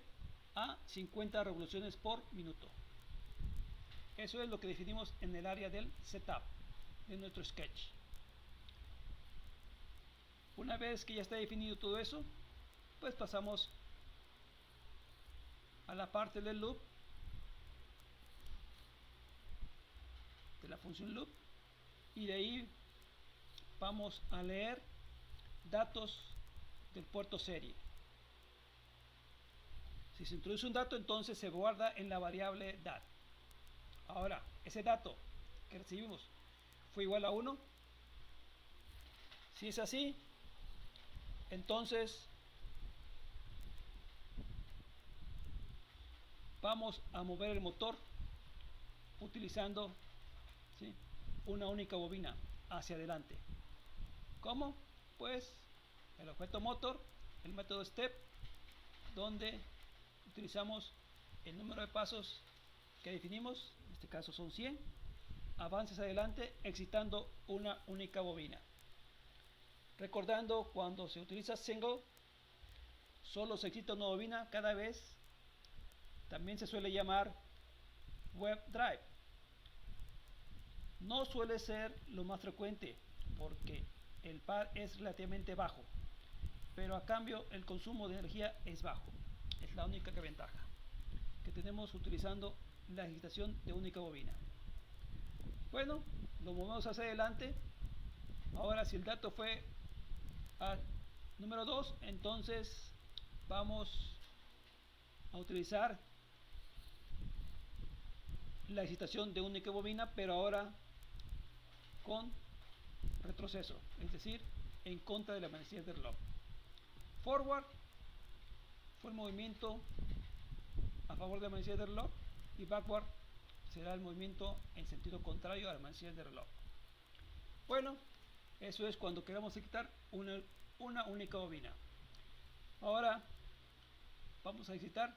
a 50 revoluciones por minuto. Eso es lo que definimos en el área del setup de nuestro sketch. Una vez que ya está definido todo eso, pues pasamos a la parte del loop, de la función loop, y de ahí vamos a leer datos del puerto serie. Si se introduce un dato, entonces se guarda en la variable dat. Ahora, ese dato que recibimos fue igual a 1. Si es así, entonces vamos a mover el motor utilizando, ¿sí?, una única bobina hacia adelante. ¿Cómo? Pues el objeto motor, el método step, donde utilizamos el número de pasos que definimos, en este caso son 100, avances adelante excitando una única bobina. Recordando, cuando se utiliza single, solo se excita una bobina cada vez. También se suele llamar web drive. No suele ser lo más frecuente porque el par es relativamente bajo, pero a cambio el consumo de energía es bajo. Es la única ventaja que tenemos utilizando la excitación de única bobina. Bueno, lo movemos hacia adelante. Ahora, si el dato fue a número 2, entonces vamos a utilizar la excitación de única bobina, pero ahora con retroceso, es decir, en contra de la manecilla del reloj. Forward fue el movimiento a favor de la manecilla del reloj, y backward será el movimiento en sentido contrario a la manecilla del reloj. Bueno, eso es cuando queremos excitar una única bobina. Ahora vamos a excitar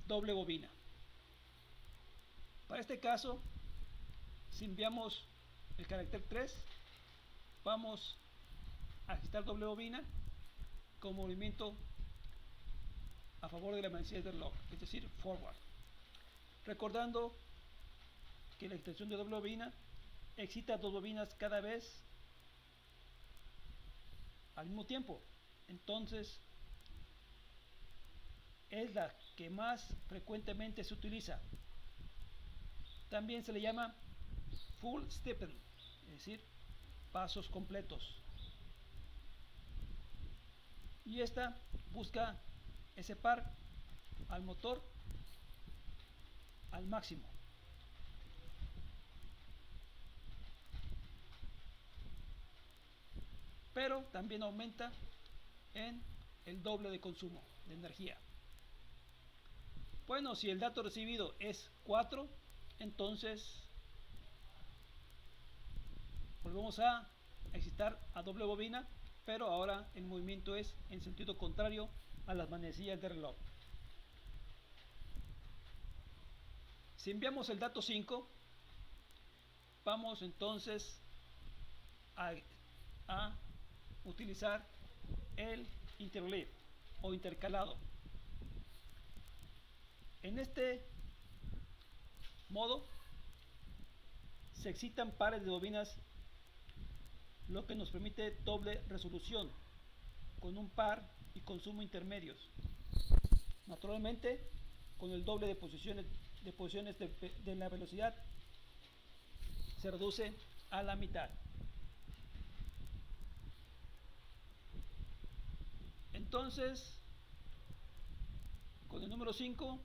doble bobina. Para este caso, si enviamos el carácter 3, vamos a excitar doble bobina con movimiento a favor de la manecilla del reloj, es decir, forward. Recordando que la excitación de doble bobina excita dos bobinas cada vez al mismo tiempo, entonces es la que más frecuentemente se utiliza. También se le llama full steppen, es decir, pasos completos, y esta busca ese par al motor al máximo. Pero también aumenta en el doble de consumo de energía. Bueno, si el dato recibido es 4, entonces volvemos a excitar a doble bobina, pero ahora el movimiento es en sentido contrario a las manecillas del reloj. Si enviamos el dato 5, vamos entonces a utilizar el interleave o intercalado. En este modo se excitan pares de bobinas, lo que nos permite doble resolución con un par y consumo intermedios. Naturalmente, con el doble de posiciones de la velocidad se reduce a la mitad. Entonces, con el número 5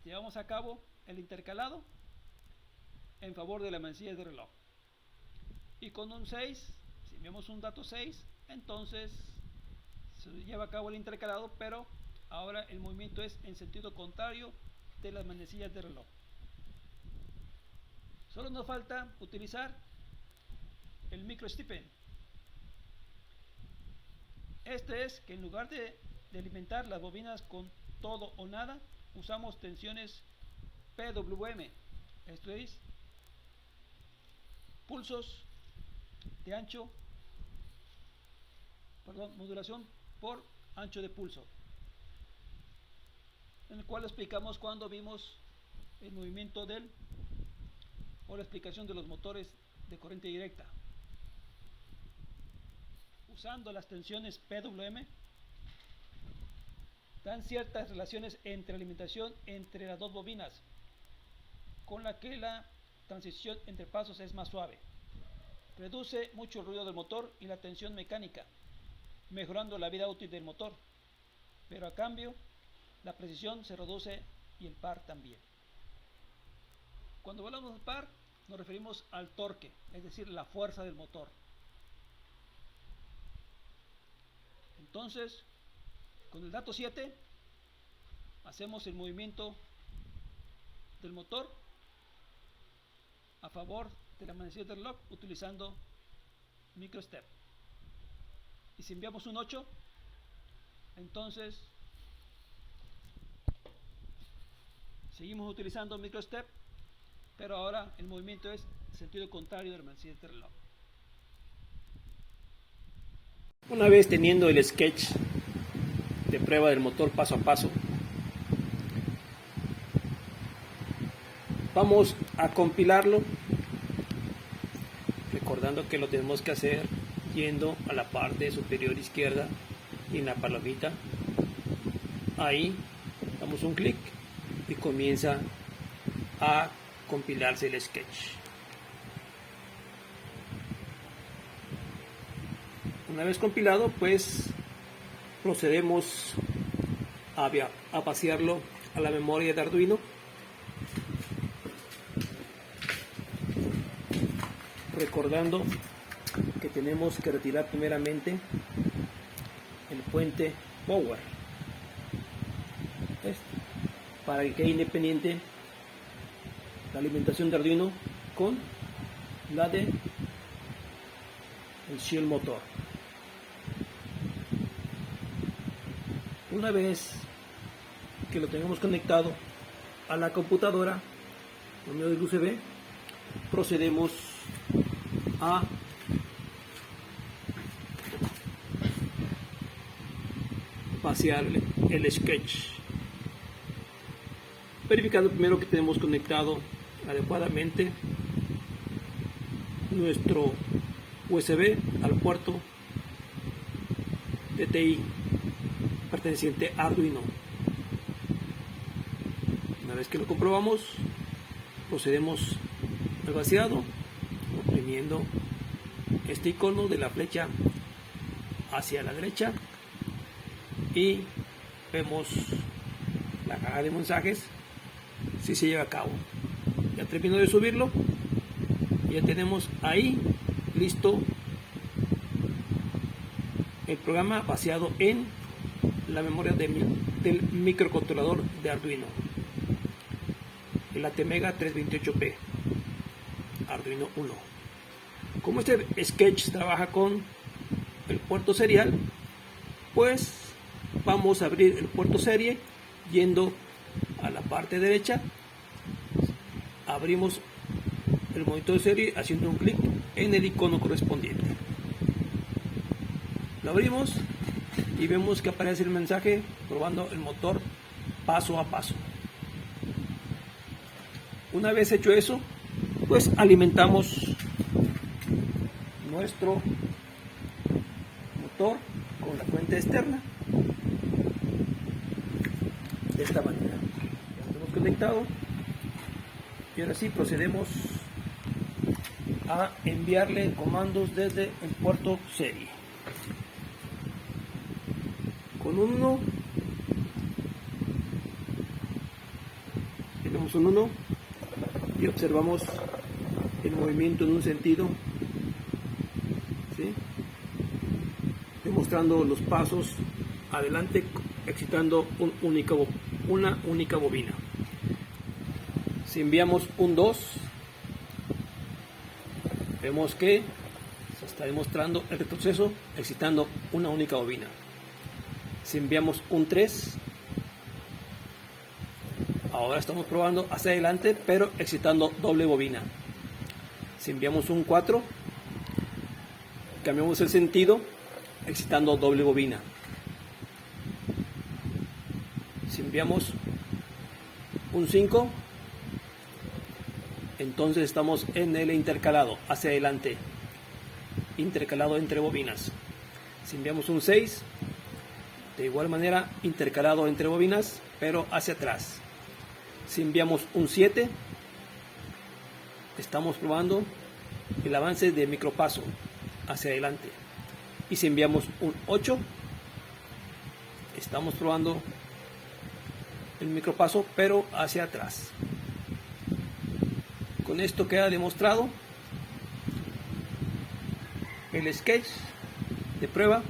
llevamos a cabo el intercalado en favor de la manecilla del reloj. Y con un 6, si enviamos un dato 6, entonces se lleva a cabo el intercalado, pero ahora el movimiento es en sentido contrario de las manecillas del reloj. Solo nos falta utilizar el micro steppen. Este es que en lugar de alimentar las bobinas con todo o nada, usamos tensiones PWM, esto es pulsos de ancho, modulación por ancho de pulso. en el cual explicamos cuando vimos el movimiento o la explicación de los motores de corriente directa. Usando las tensiones PWM, dan ciertas relaciones entre alimentación entre las dos bobinas, con la que la transición entre pasos es más suave. Reduce mucho el ruido del motor y la tensión mecánica, mejorando la vida útil del motor, pero a cambio la precisión se reduce y el par también. Cuando hablamos del par nos referimos al torque, es decir, la fuerza del motor. Entonces, con el dato 7 hacemos el movimiento del motor a favor de la manecilla del reloj utilizando microstep. Y si enviamos un 8, entonces seguimos utilizando microstep, pero ahora el movimiento es sentido contrario de la manecilla del reloj. Una vez teniendo el sketch de prueba del motor paso a paso, vamos a compilarlo, recordando que lo tenemos que hacer yendo a la parte superior izquierda y en la palomita. Ahí damos un clic y comienza a compilarse el sketch. Una vez compilado, pues procedemos a vaciarlo a la memoria de Arduino, recordando que tenemos que retirar primeramente el puente power para que quede independiente la alimentación de Arduino con la de el shield motor. Una vez que lo tengamos conectado a la computadora por medio del USB, procedemos a vaciar el sketch, verificando primero que tenemos conectado adecuadamente nuestro USB al puerto DTI perteneciente a Arduino. Una vez que lo comprobamos, procedemos al vaciado, oprimiendo este icono de la flecha hacia la derecha y vemos la caja de mensajes si se lleva a cabo. Ya terminó de subirlo, ya tenemos ahí listo el programa vaciado en la memoria del microcontrolador de Arduino, el ATmega 328P Arduino 1. Como este sketch trabaja con el puerto serial, pues vamos a abrir el puerto serie yendo a la parte derecha. Abrimos el monitor de serie haciendo un clic en el icono correspondiente. Lo abrimos y vemos que aparece el mensaje probando el motor paso a paso. Una vez hecho eso, pues alimentamos nuestro motor con la fuente externa de esta manera. Ya lo tenemos conectado y ahora sí procedemos a enviarle comandos desde el puerto serie. Con un 1 tenemos un 1 y observamos el movimiento en un sentido, ¿sí?, demostrando los pasos adelante, excitando una única bobina. Si enviamos un 2, vemos que se está demostrando el retroceso, excitando una única bobina. Si enviamos un 3, ahora estamos probando hacia adelante, pero excitando doble bobina. Si enviamos un 4, cambiamos el sentido, excitando doble bobina. Si enviamos un 5, entonces estamos en el intercalado, hacia adelante, intercalado entre bobinas. Si enviamos un 6, de igual manera intercalado entre bobinas, pero hacia atrás. Si enviamos un 7, estamos probando el avance de micropaso hacia adelante. Y si enviamos un 8, estamos probando el micropaso pero hacia atrás. Con esto queda demostrado el sketch de prueba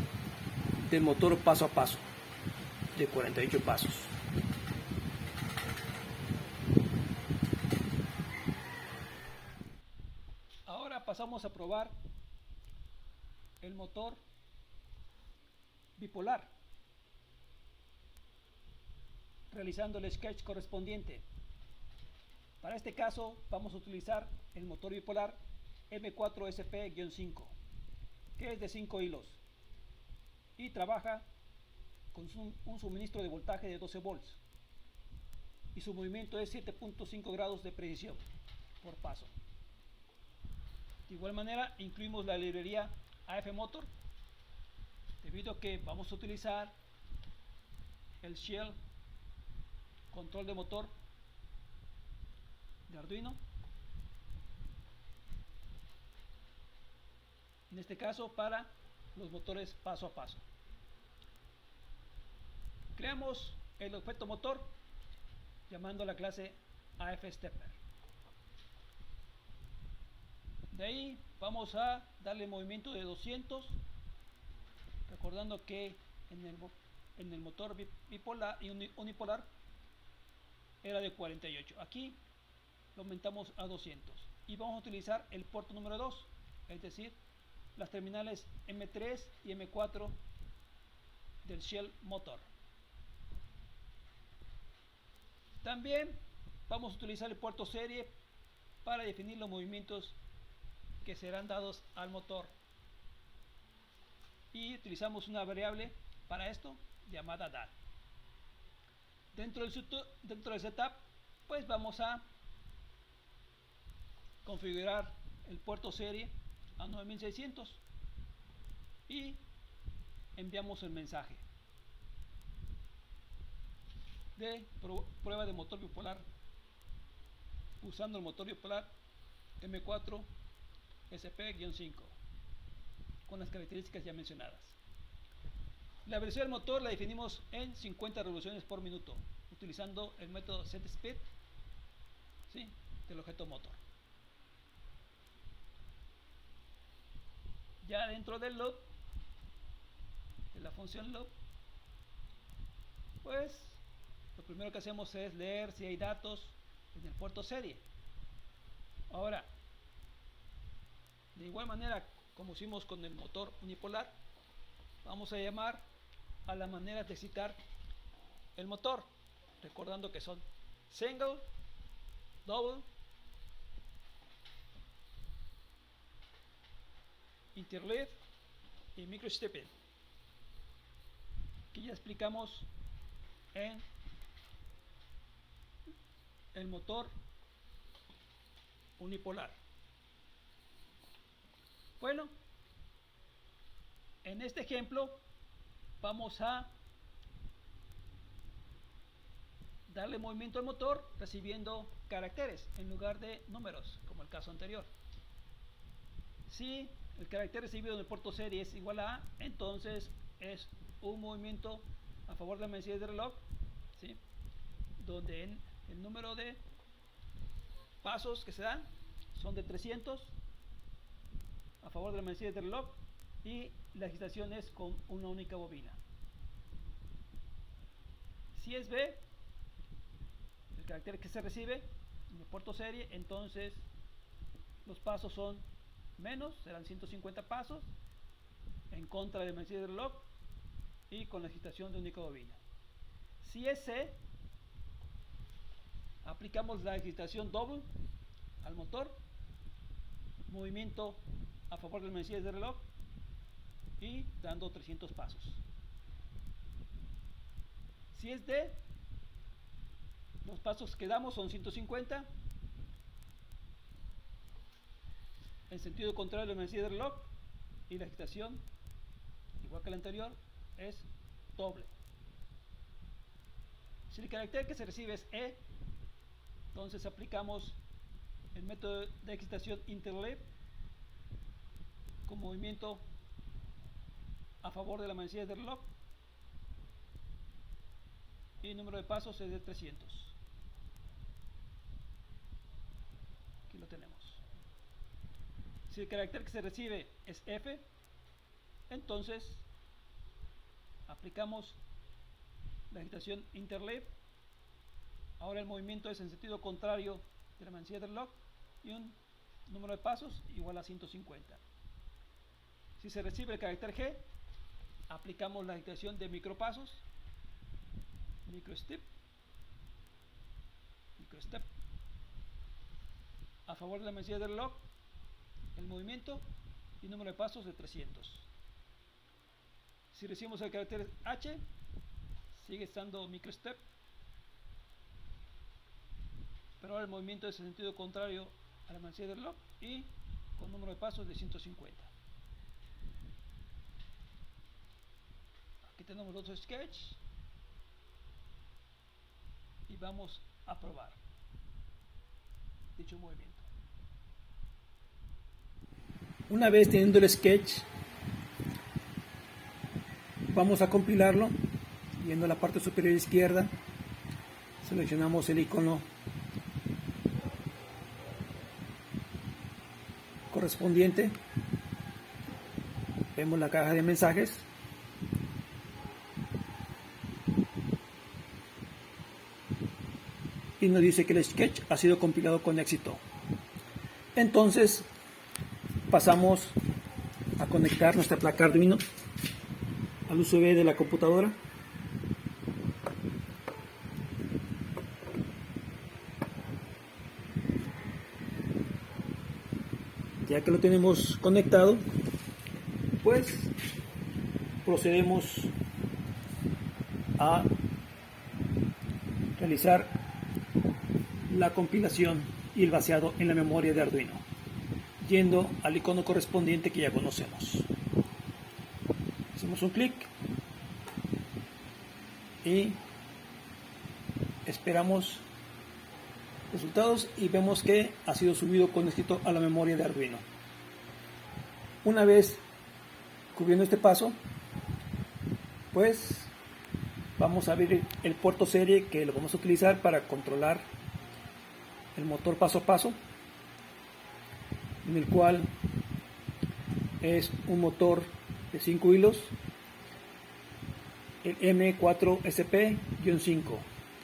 del motor paso a paso de 48 pasos. Ahora pasamos a probar el motor bipolar, realizando el sketch correspondiente. Para este caso vamos a utilizar el motor bipolar M4SP-5, que es de 5 hilos y trabaja con un suministro de voltaje de 12 volts y su movimiento es 7.5 grados de precisión por paso. De igual manera incluimos la librería AF Motor, debido a que vamos a utilizar el shell control de motor de Arduino, en este caso para los motores paso a paso. Creamos el objeto motor llamando a la clase AF Stepper. De ahí vamos a darle movimiento de 200, recordando que en el motor bipolar y unipolar era de 48. Aquí lo aumentamos a 200 y vamos a utilizar el puerto número 2, es decir, las terminales M3 y M4 del shell motor. También vamos a utilizar el puerto serie para definir los movimientos que serán dados al motor, y utilizamos una variable para esto llamada DAT. Dentro del setup pues vamos a configurar el puerto serie a 9600 y enviamos el mensaje de prueba de motor bipolar usando el motor bipolar M4 SP-5 con las características ya mencionadas. La velocidad del motor la definimos en 50 revoluciones por minuto utilizando el método setSpeed, ¿sí?, del objeto motor. Ya dentro del loop, de la función loop, pues lo primero que hacemos es leer si hay datos en el puerto serie. Ahora, de igual manera como hicimos con el motor unipolar, vamos a llamar a las maneras de excitar el motor, recordando que son single, double, interleave y microstepping, que ya explicamos en el motor unipolar. Bueno, en este ejemplo vamos a darle movimiento al motor recibiendo caracteres en lugar de números, como el caso anterior. Si el carácter recibido en el puerto serie es igual a A, entonces es un movimiento a favor de la manecilla de reloj, ¿sí?, donde el número de pasos que se dan son de 300 a favor de la manecilla de reloj y la agitación es con una única bobina. Si es B, el carácter que se recibe en el puerto serie, entonces los pasos son menos, serán 150 pasos en contra de la manecilla de reloj y con la agitación de única bobina. Si es C, aplicamos la agitación doble al motor, movimiento a favor de las manecillas de reloj y dando 300 pasos. Si es D, Los pasos que damos son 150. En sentido contrario de la manecilla del reloj, y la agitación, igual que la anterior, es doble. Si el carácter que se recibe es E, entonces aplicamos el método de excitación interleave con movimiento a favor de la manecilla del reloj, y el número de pasos es de 300. Aquí lo tenemos. Si el carácter que se recibe es F, entonces aplicamos la agitación interleave. Ahora el movimiento es en sentido contrario de la manecilla del reloj y un número de pasos igual a 150. Si se recibe el carácter G, aplicamos la agitación de micropasos, microstep, a favor de la manecilla del reloj, el movimiento y número de pasos de 300. Si recibimos el carácter H, sigue estando microstep, pero ahora el movimiento es en sentido contrario a la manecilla del reloj y con número de pasos de 150. Aquí tenemos los dos sketches y vamos a probar dicho movimiento. Una vez teniendo el sketch, vamos a compilarlo. Yendo a la parte superior izquierda, seleccionamos el icono correspondiente, vemos la caja de mensajes, y nos dice que el sketch ha sido compilado con éxito. Entonces pasamos a conectar nuestra placa Arduino al USB de la computadora. Ya que lo tenemos conectado, pues procedemos a realizar la compilación y el vaciado en la memoria de Arduino, yendo al icono correspondiente que ya conocemos. Hacemos un clic y esperamos resultados y vemos que ha sido subido con éxito a la memoria de Arduino. Una vez cubriendo este paso, pues vamos a abrir el puerto serie que lo vamos a utilizar para controlar el motor paso a paso, en el cual es un motor de 5 hilos, el M4SP-5,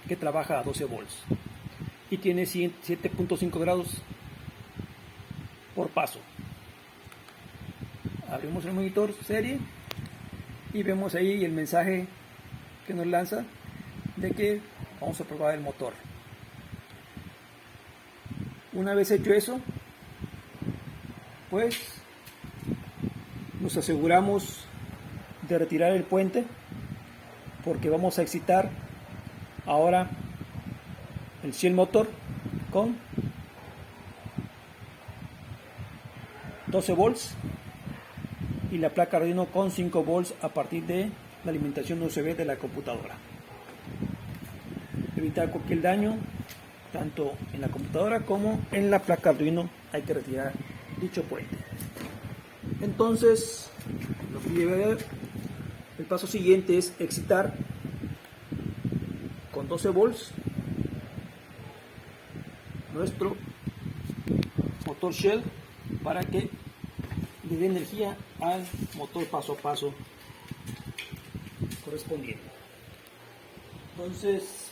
que trabaja a 12 volts y tiene 7.5 grados por paso. Abrimos el monitor serie y vemos ahí el mensaje que nos lanza de que vamos a probar el motor. Una vez hecho eso, pues nos aseguramos de retirar el puente, porque vamos a excitar ahora el shell motor con 12 volts y la placa Arduino con 5 volts a partir de la alimentación USB de la computadora. Evitar cualquier daño tanto en la computadora como en la placa Arduino. Hay que retirar dicho puente. Entonces, lo que debe ver, el paso siguiente es excitar con 12 volts nuestro motor shell para que le dé energía al motor paso a paso correspondiente. Entonces,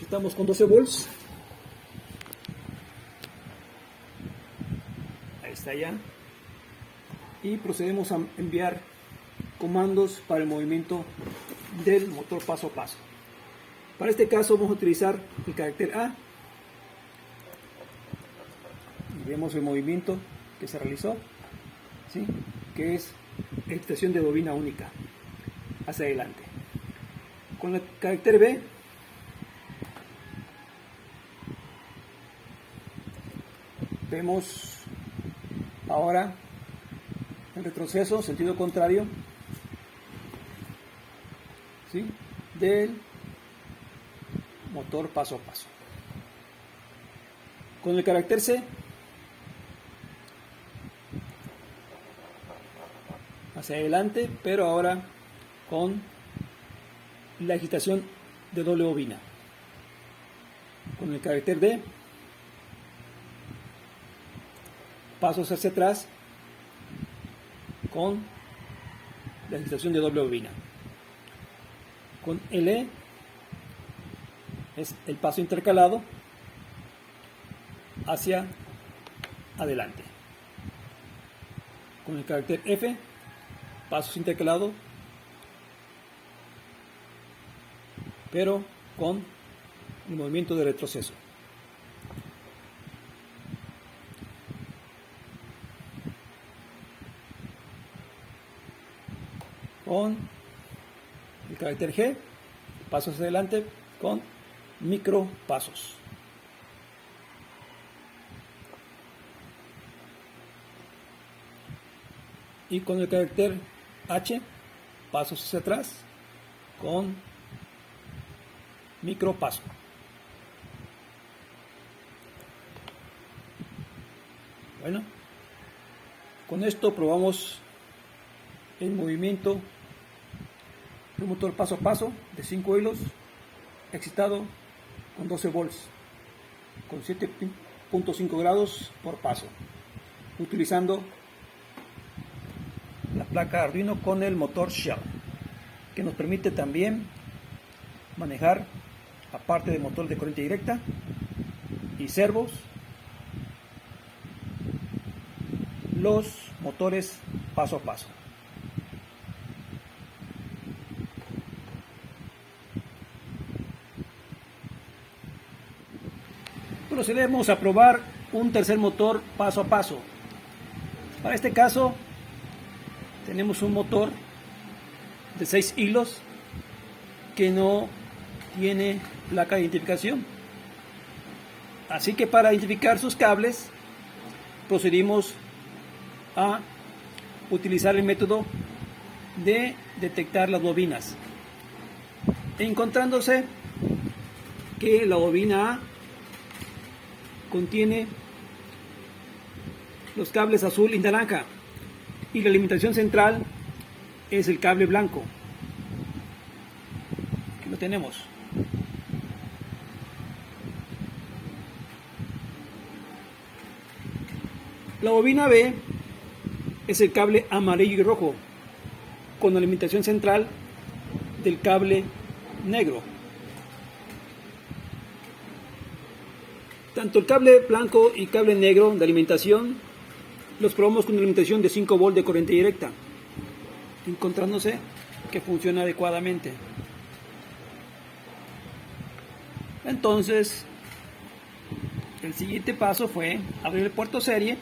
estamos con 12 volts. Ahí está ya. Y procedemos a enviar comandos para el movimiento del motor paso a paso. Para este caso vamos a utilizar el carácter A. Y vemos el movimiento que se realizó, ¿sí? Que es excitación de bobina única hacia adelante. Con el carácter B vemos ahora el retroceso, sentido contrario, ¿sí?, del motor paso a paso. Con el carácter C hacia adelante, pero ahora con la agitación de doble bobina. Con el carácter D pasos hacia atrás con la agitación de doble bobina. Con el E es el paso intercalado hacia adelante. Con el carácter F, pasos intercalados, pero con el movimiento de retroceso. Con el carácter G, pasos hacia adelante con micro pasos. Y con el carácter H, pasos hacia atrás con micro paso. Bueno, con esto probamos el movimiento de un motor paso a paso de 5 hilos excitado con 12 volts con 7.5 grados por paso, utilizando la placa Arduino con el motor Shell, que nos permite también manejar, aparte de motor de corriente directa y servos, los motores paso a paso. Procedemos a probar un tercer motor paso a paso. Para este caso tenemos un motor de 6 hilos que no tiene placa de identificación, así que para identificar sus cables procedimos a utilizar el método de detectar las bobinas, encontrándose que la bobina A contiene los cables azul y naranja y la alimentación central es el cable blanco. Aquí lo tenemos. La bobina B es el cable amarillo y rojo con alimentación central del cable negro. Tanto el cable blanco y cable negro de alimentación los probamos con una alimentación de 5 volts de corriente directa, encontrándose que funciona adecuadamente. Entonces, el siguiente paso fue abrir el puerto serie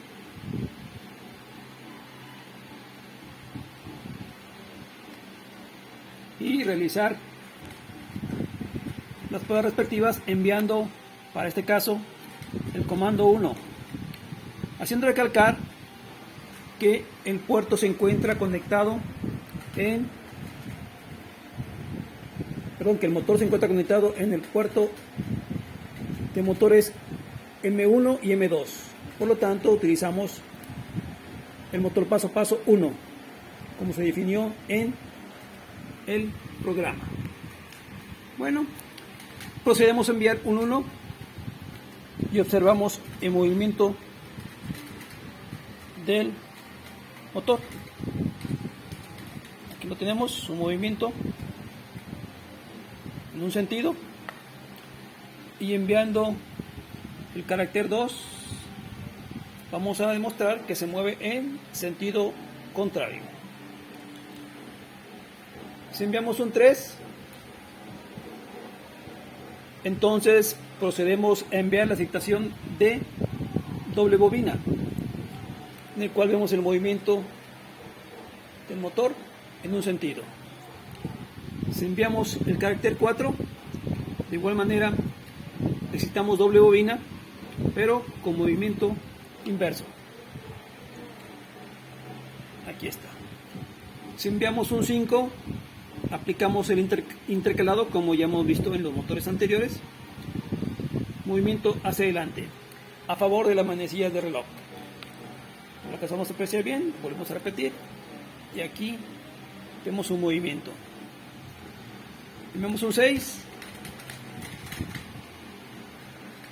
y realizar las pruebas respectivas, enviando para este caso el comando 1, haciendo recalcar que el puerto se encuentra conectado que el motor se encuentra conectado en el puerto de motores M1 y M2. Por lo tanto, utilizamos el motor paso a paso 1, como se definió en el programa. Bueno, procedemos a enviar un 1 y observamos el movimiento del motor. Aquí lo tenemos, un movimiento en un sentido, y enviando el carácter 2 vamos a demostrar que se mueve en sentido contrario. Si enviamos un 3, entonces procedemos a enviar la excitación de doble bobina, en el cual vemos el movimiento del motor en un sentido. Si enviamos el carácter 4, de igual manera necesitamos doble bobina, pero con movimiento inverso. Aquí está. Si enviamos un 5, aplicamos el intercalado como ya hemos visto en los motores anteriores. Movimiento hacia adelante, a favor de las manecillas de reloj. Lo que vamos a apreciar bien, volvemos a repetir. Y aquí tenemos un movimiento. Tenemos un 6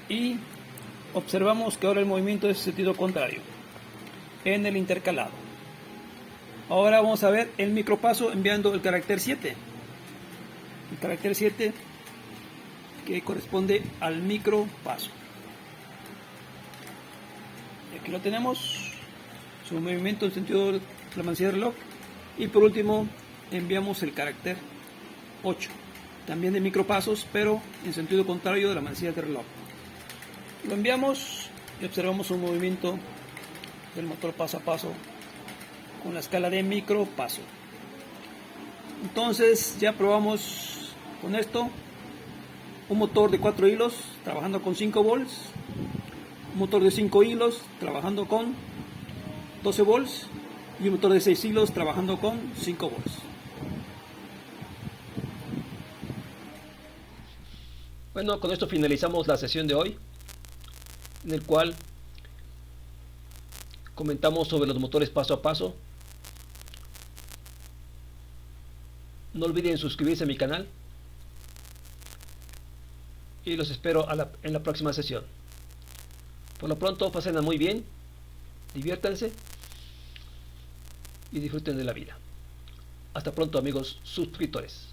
y observamos que ahora el movimiento es en sentido contrario en el intercalado. Ahora vamos a ver el micropaso enviando el carácter 7. El carácter 7 que corresponde al micropaso. Y aquí lo tenemos, su movimiento en sentido de la manecilla de reloj. Y por último enviamos el carácter 8, también de micropasos, pero en sentido contrario de la manecilla de reloj. Lo enviamos y observamos un movimiento del motor paso a paso con la escala de micropaso. Entonces ya probamos con esto un motor de 4 hilos trabajando con 5 volts, un motor de 5 hilos trabajando con 12 volts y un motor de 6 hilos trabajando con 5 volts. Bueno, con esto finalizamos la sesión de hoy, en el cual comentamos sobre los motores paso a paso. No olviden suscribirse a mi canal y los espero en la próxima sesión. Por lo pronto, pásenla muy bien, diviértanse y disfruten de la vida. Hasta pronto, amigos suscriptores.